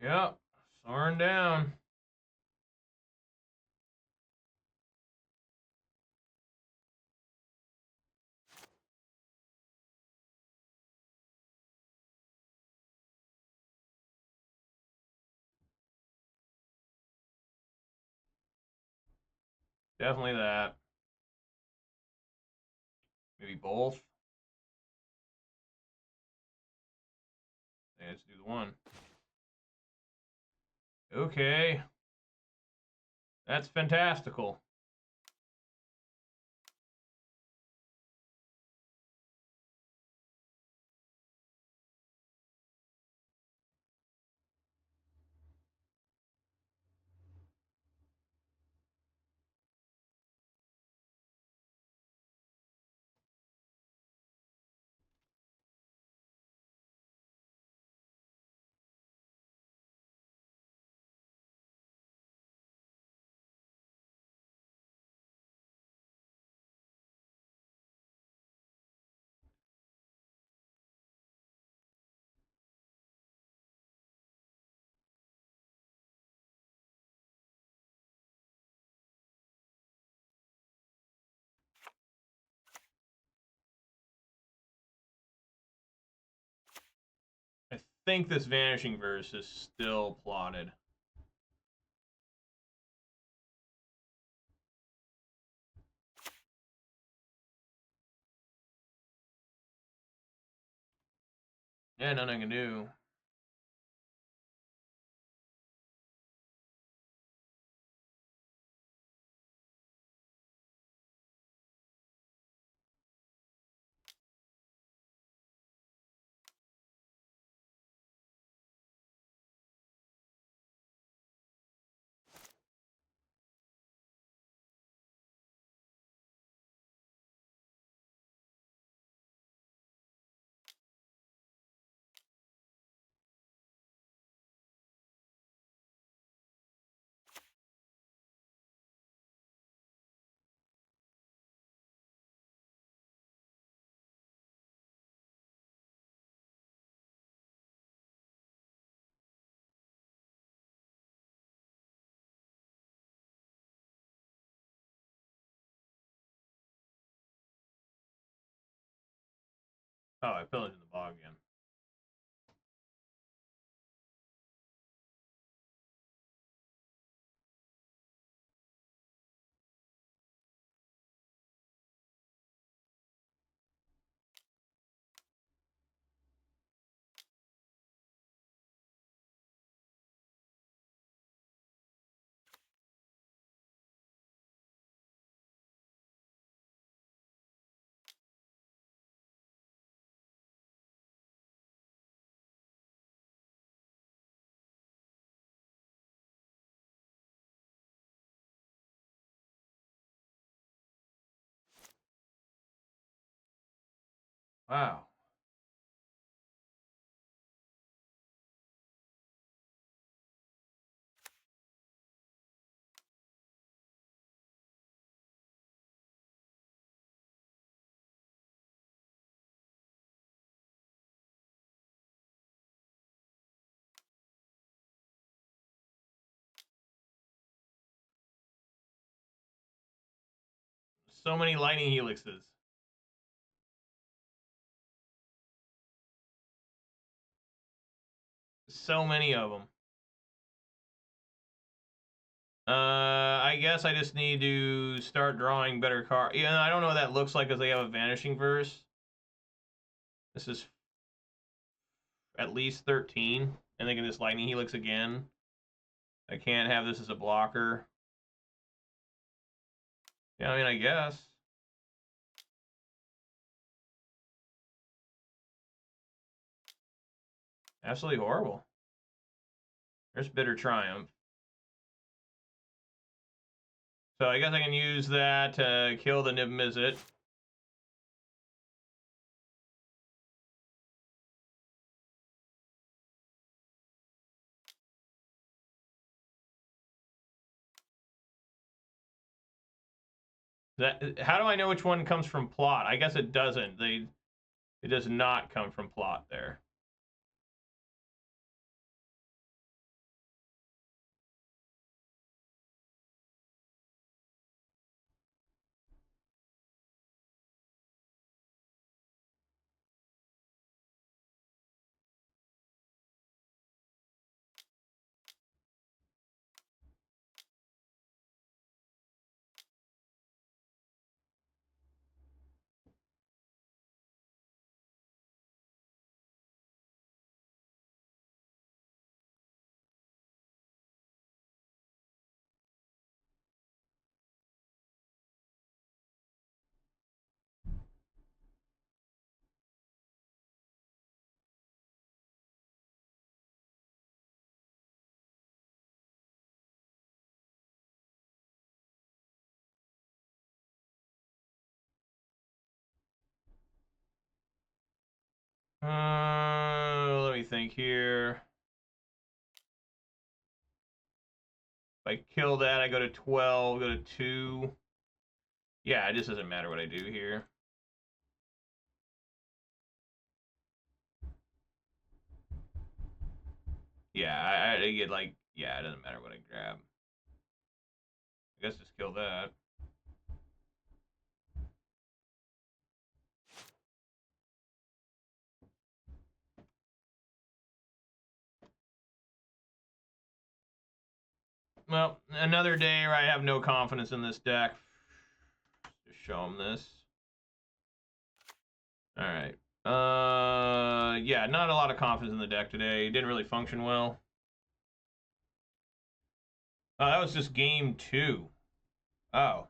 Yep. Sorin down. Definitely that. Maybe both. Let's do the one. Okay. That's fantastical. I think this Vanishing Verse is still plotted. Yeah, nothing I can do. Oh, I pillaged in the bog again. Wow. So many lightning helixes. So many of them. I guess I just need to start drawing better cards. Yeah, I don't know what that looks like because they have a Vanishing Verse. This is at least 13. And they can just Lightning Helix again. I can't have this as a blocker. Yeah, I mean, I guess. Absolutely horrible. There's Bitter Triumph. So I guess I can use that to kill the Izzet. How do I know which one comes from plot? I guess it doesn't. It does not come from plot there. Let me think here. If I kill that, I go to 12, go to 2. Yeah, it just doesn't matter what I do here. Yeah, I get like, yeah, it doesn't matter what I grab. I guess just kill that. Well, another day where I have no confidence in this deck. Just show them this. All right. Yeah, not a lot of confidence in the deck today. It didn't really function well. That was just game 2. Oh.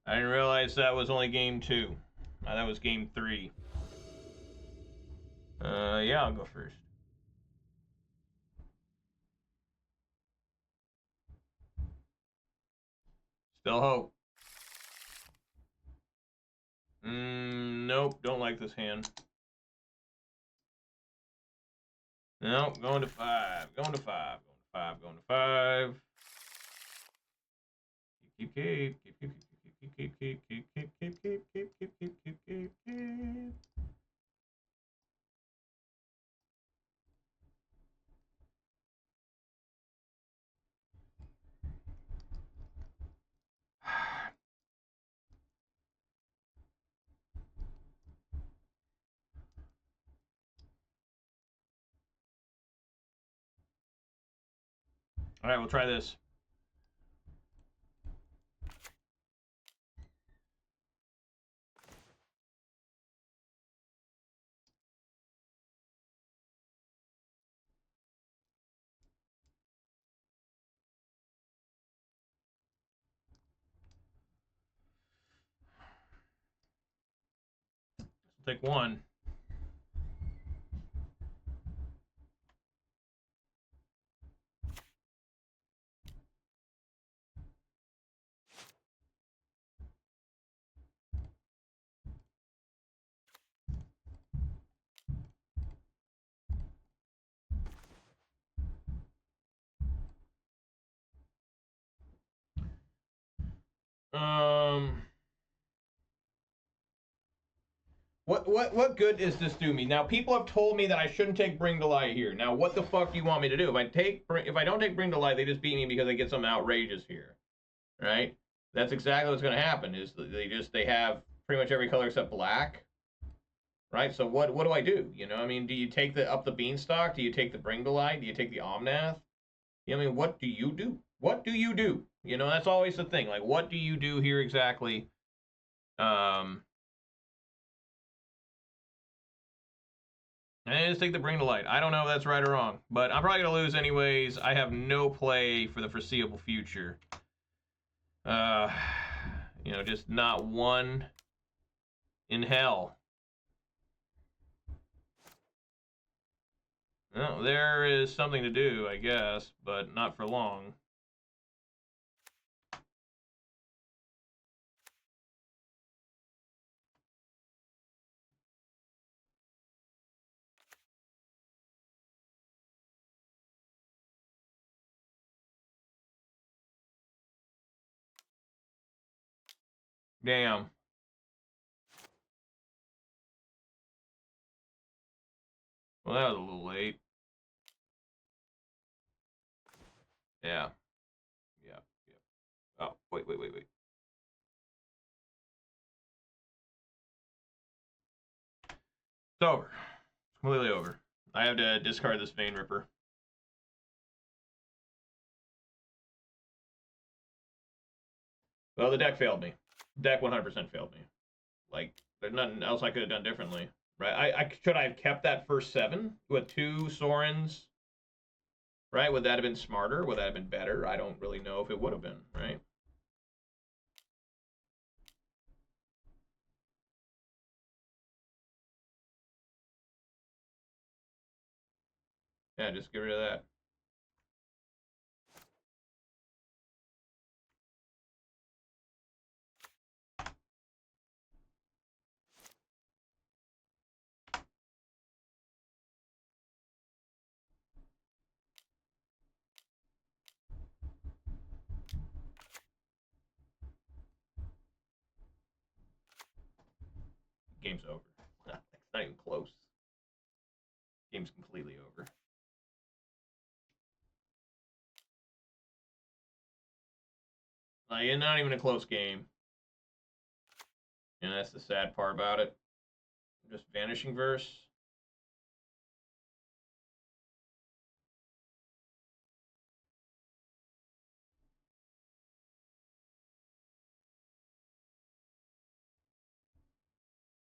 I didn't realize that was only game 2. That was game 3. Yeah, I'll go first. Still hope. Nope, don't like this hand. Nope, going to 5. Going to 5. Going to 5. Going to 5. Keep. All right, we'll try this. Take 1. What good does this do me? Now, people have told me that I shouldn't take Bring to Light here. Now, what the fuck do you want me to do? If I don't take Bring to Light, they just beat me because they get something outrageous here, right? That's exactly what's going to happen. Is they have pretty much every color except black, right? So what do I do? You know, I mean, do you take up the Beanstalk? Do you take the Bring to Light? Do you take the Omnath? You know, I mean, what do you do? What do you do? You know, that's always the thing. Like, what do you do here exactly? And just take the Bring to Light. I don't know if that's right or wrong, but I'm probably going to lose anyways. I have no play for the foreseeable future. You know, just not one in hell. Well, there is something to do, I guess, but not for long. Damn. Well, that was a little late. Yeah. Yeah. Oh, wait. It's over. It's completely over. I have to discard this Vein Ripper. Well, the deck failed me. Deck 100% failed me. Like, there's nothing else I could have done differently. Right? Should I have kept that first 7 with 2 Sorins? Right? Would that have been smarter? Would that have been better? I don't really know if it would have been, right? Yeah, just get rid of that. game's over. It's not even close. Game's completely over. Like, it's not even a close game. And that's the sad part about it. Just Vanishing Verse.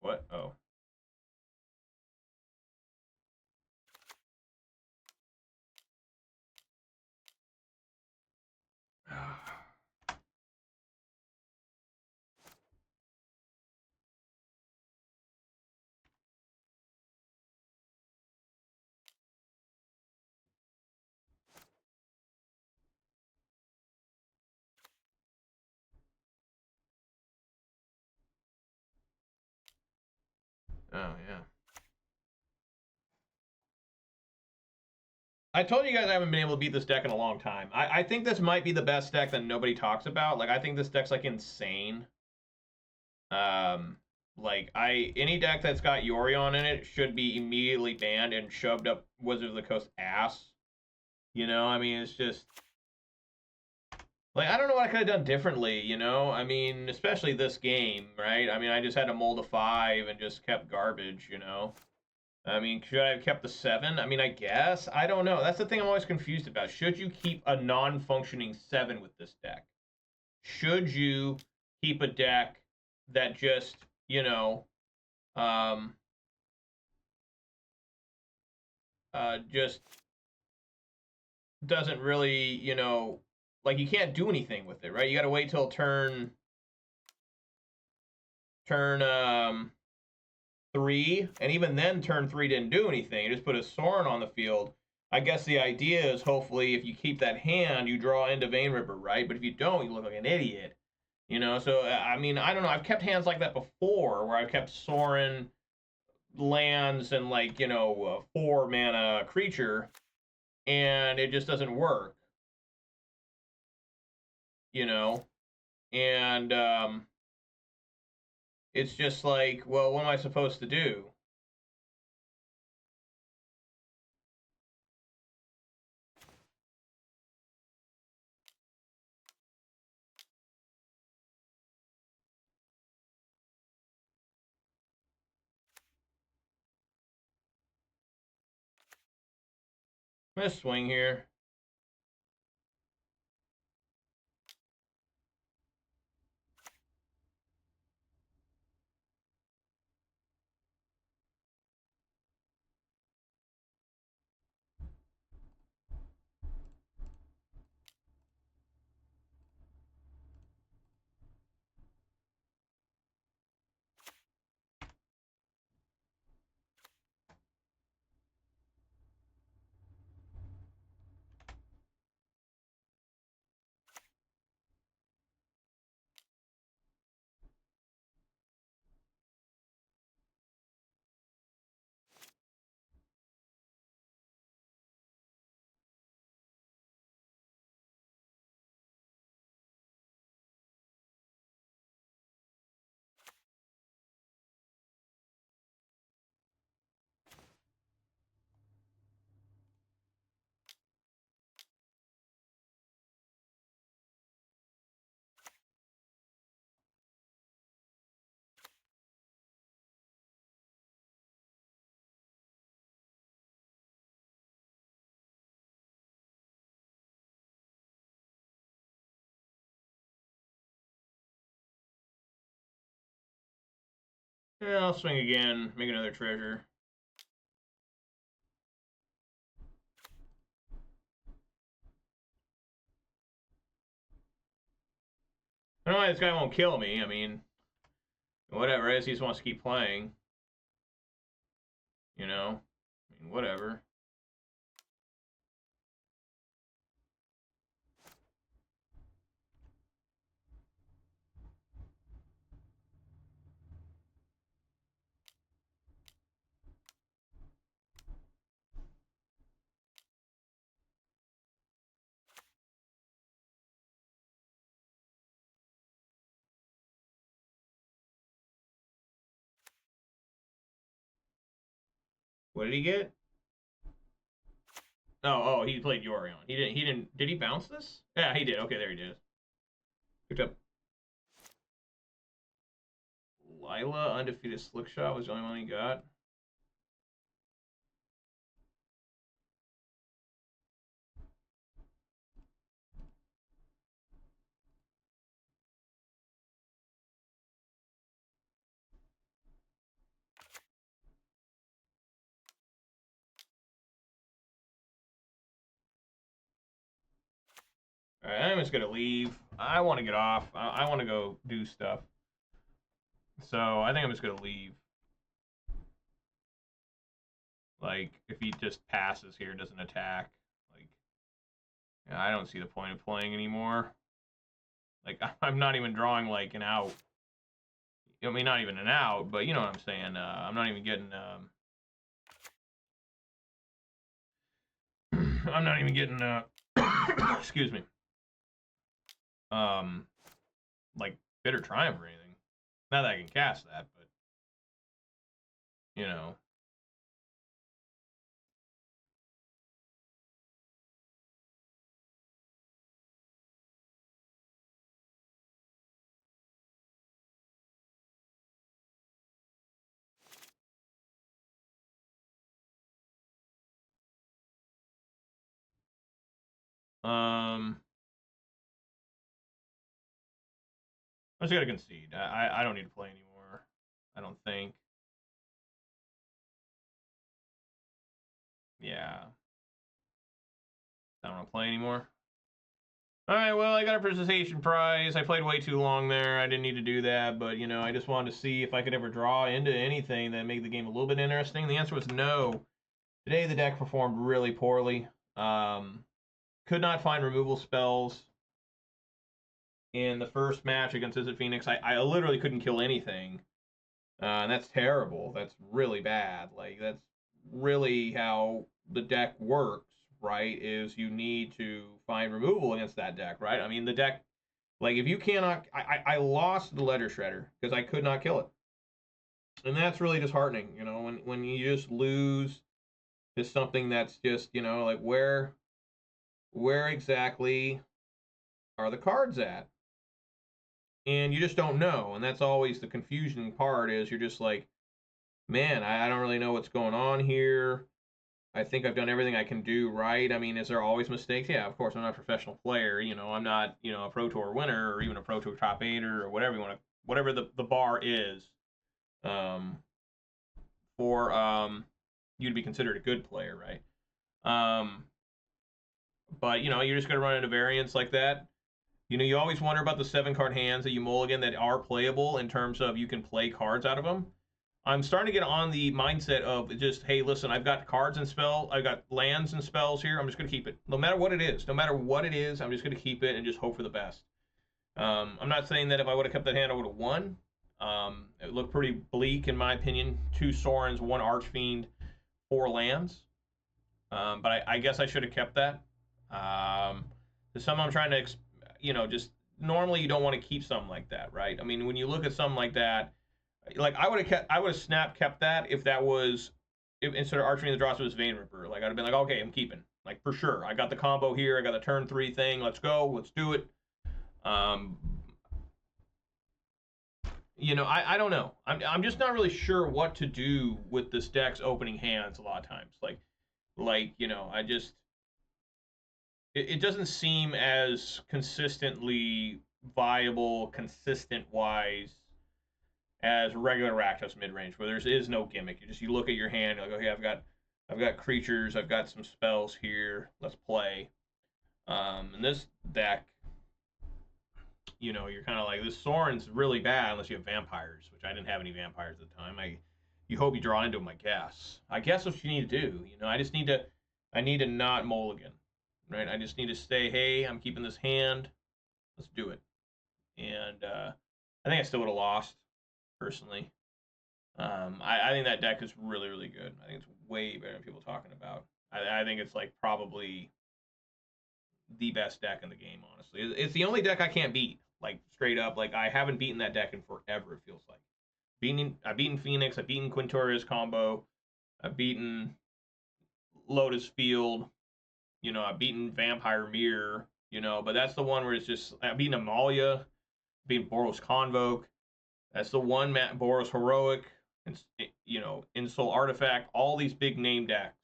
What? Oh. Oh, yeah. I told you guys I haven't been able to beat this deck in a long time. I think this might be the best deck that nobody talks about. Like, I think this deck's, like, insane. Like, any deck that's got Yorion in it should be immediately banned and shoved up Wizards of the Coast ass. You know, I mean, it's just... Like, I don't know what I could have done differently, you know? I mean, especially this game, right? I mean, I just had to mold a 5 and just kept garbage, you know? I mean, should I have kept the 7? I mean, I guess. I don't know. That's the thing I'm always confused about. Should you keep a non-functioning 7 with this deck? Should you keep a deck that just, you know, just doesn't really, you know, like, you can't do anything with it, right? You got to wait till turn 3, and even then turn 3 didn't do anything. You just put a Sorin on the field. I guess the idea is, hopefully, if you keep that hand, you draw into Vein Ripper, right? But if you don't, you look like an idiot. You know, so, I mean, I don't know. I've kept hands like that before, where I've kept Sorin, lands, and, like, you know, 4-mana creature, and it just doesn't work. You know? And, it's just like, well, what am I supposed to do? I'm gonna swing here. Yeah, I'll swing again, make another treasure. I don't know why this guy won't kill me. I mean, whatever. I guess he just wants to keep playing. You know? I mean, whatever. What did he get? Oh, he played Yorion. He didn't, did he bounce this? Yeah, he did. Okay, there he did. Picked up Lila, undefeated Slickshot was the only one he got. All right, I'm just gonna leave. I want to get off. I want to go do stuff. So I think I'm just gonna leave. Like, if he just passes here, doesn't attack, like, yeah, I don't see the point of playing anymore. Like, I'm not even drawing like an out. I mean, not even an out, but you know what I'm saying. I'm not even getting. I'm not even getting. Excuse me. Like Bitter Triumph or anything. Not that I can cast that, but you know. I just gotta concede. I don't need to play anymore. I don't think. Yeah. I don't want to play anymore. Alright, well, I got a participation prize. I played way too long there. I didn't need to do that, but, you know, I just wanted to see if I could ever draw into anything that made the game a little bit interesting. The answer was no. Today, the deck performed really poorly. Could not find removal spells. In the first match against Izzet Phoenix, I literally couldn't kill anything. And that's terrible. That's really bad. Like, that's really how the deck works, right? Is you need to find removal against that deck, right? I mean, the deck, like, if you cannot... I lost the Letter Shredder because I could not kill it. And that's really disheartening, you know, when you just lose to something that's just, you know, like, where exactly are the cards at? And you just don't know, and that's always the confusing part, is you're just like, man, I don't really know what's going on here. I think I've done everything I can do right. I mean, is there always mistakes? Yeah, of course, I'm not a professional player. You know, I'm not, you know, a Pro Tour winner or even a Pro Tour top 8er or whatever you want to, whatever the bar is for you to be considered a good player, right? But, you know, you're just going to run into variants like that. You know, you always wonder about the 7-card hands that you mulligan that are playable in terms of you can play cards out of them. I'm starting to get on the mindset of just, hey, listen, I've got cards and I've got lands and spells here. I'm just going to keep it. No matter what it is. No matter what it is, I'm just going to keep it and just hope for the best. I'm not saying that if I would have kept that hand, I would have won. It looked pretty bleak, in my opinion. 2 Sorins, 1 Archfiend, 4 lands. But I guess I should have kept that. Some I'm trying to... You know, just normally you don't want to keep something like that, right? I mean, when you look at something like that, like I would have snap kept that if that was, if instead of Archfiend the Dross, it was Vein Ripper. Like I'd have been like, okay, I'm keeping, like for sure. I got the combo here. I got the turn 3 thing. Let's go. Let's do it. You know, I don't know. I'm just not really sure what to do with this deck's opening hands a lot of times. Like you know, I just. It doesn't seem as consistently viable, consistent-wise, as regular Rakdos mid-range, where there is no gimmick. You look at your hand, you're like, okay, I've got creatures, I've got some spells here, let's play. And this deck, you know, you're kind of like, this Sorin's really bad unless you have vampires, which I didn't have any vampires at the time. You hope you draw into them, I guess. I guess what you need to do, you know, I need to not mulligan. Right, I just need to stay, hey, I'm keeping this hand. Let's do it. And I think I still would have lost, personally. I think that deck is really, really good. I think it's way better than people talking about. I think it's like probably the best deck in the game, honestly. It's the only deck I can't beat, like straight up. Like I haven't beaten that deck in forever, it feels like. I've beaten Phoenix, I've beaten Quintoria's combo. I've beaten Lotus Field. You know, I've beaten Vampire Mirror. You know, but that's the one where it's just I've beaten Amalia, beaten Boros Convoke. That's the one Boros Heroic, and you know, Insult Artifact. All these big name decks.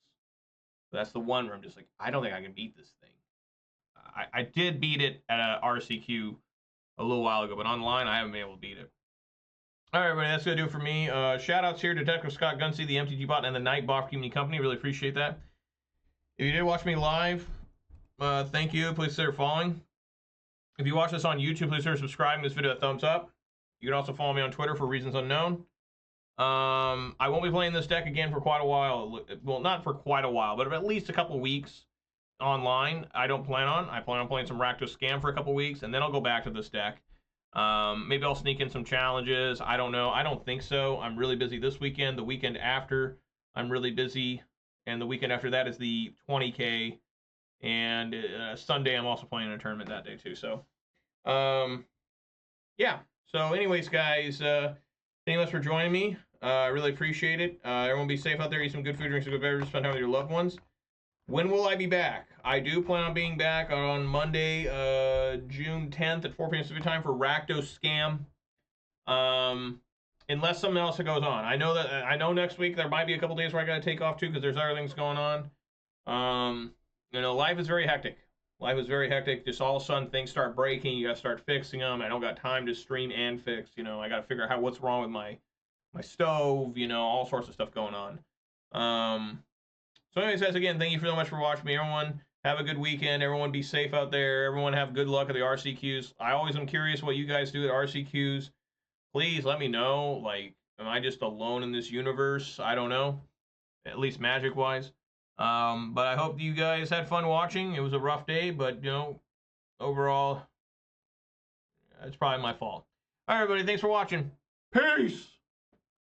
That's the one where I'm just like, I don't think I can beat this thing. I did beat it at a RCQ a little while ago, but online I haven't been able to beat it. All right, everybody, that's going to do it for me. Shout outs here to Detective Scott Gunsey, the MTG bot, and the Nightbot Community Company. Really appreciate that. If you did watch me live, thank you. Please consider following. If you watch this on YouTube, please consider subscribing to this video a thumbs up. You can also follow me on Twitter for reasons unknown. I won't be playing this deck again for quite a while. Well, not for quite a while, but at least a couple weeks online. I plan on playing some Rakdos Scam for a couple weeks, and then I'll go back to this deck. Maybe I'll sneak in some challenges. I don't know. I don't think so. I'm really busy this weekend. The weekend after, I'm really busy. And the weekend after that is the 20K. And Sunday, I'm also playing in a tournament that day, too. So, yeah. So, anyways, guys, thank you much for joining me. I really appreciate it. Everyone be safe out there. Eat some good food, drink some good beverages, spend time with your loved ones. When will I be back? I do plan on being back on Monday, June 10th at 4 p.m. Pacific time for Rakdos Scam. Unless something else goes on. I know next week there might be a couple days where I got to take off too because there's other things going on. You know, life is very hectic. Life is very hectic. Just all of a sudden things start breaking. You got to start fixing them. I don't got time to stream and fix. You know, I got to figure out what's wrong with my stove. You know, all sorts of stuff going on. So anyways, guys, again, thank you so much for watching me. Everyone, have a good weekend. Everyone be safe out there. Everyone have good luck at the RCQs. I always am curious what you guys do at RCQs. Please let me know. Like, am I just alone in this universe? I don't know. At least Magic-wise. But I hope you guys had fun watching. It was a rough day, but, you know, overall, it's probably my fault. All right, everybody, thanks for watching. Peace!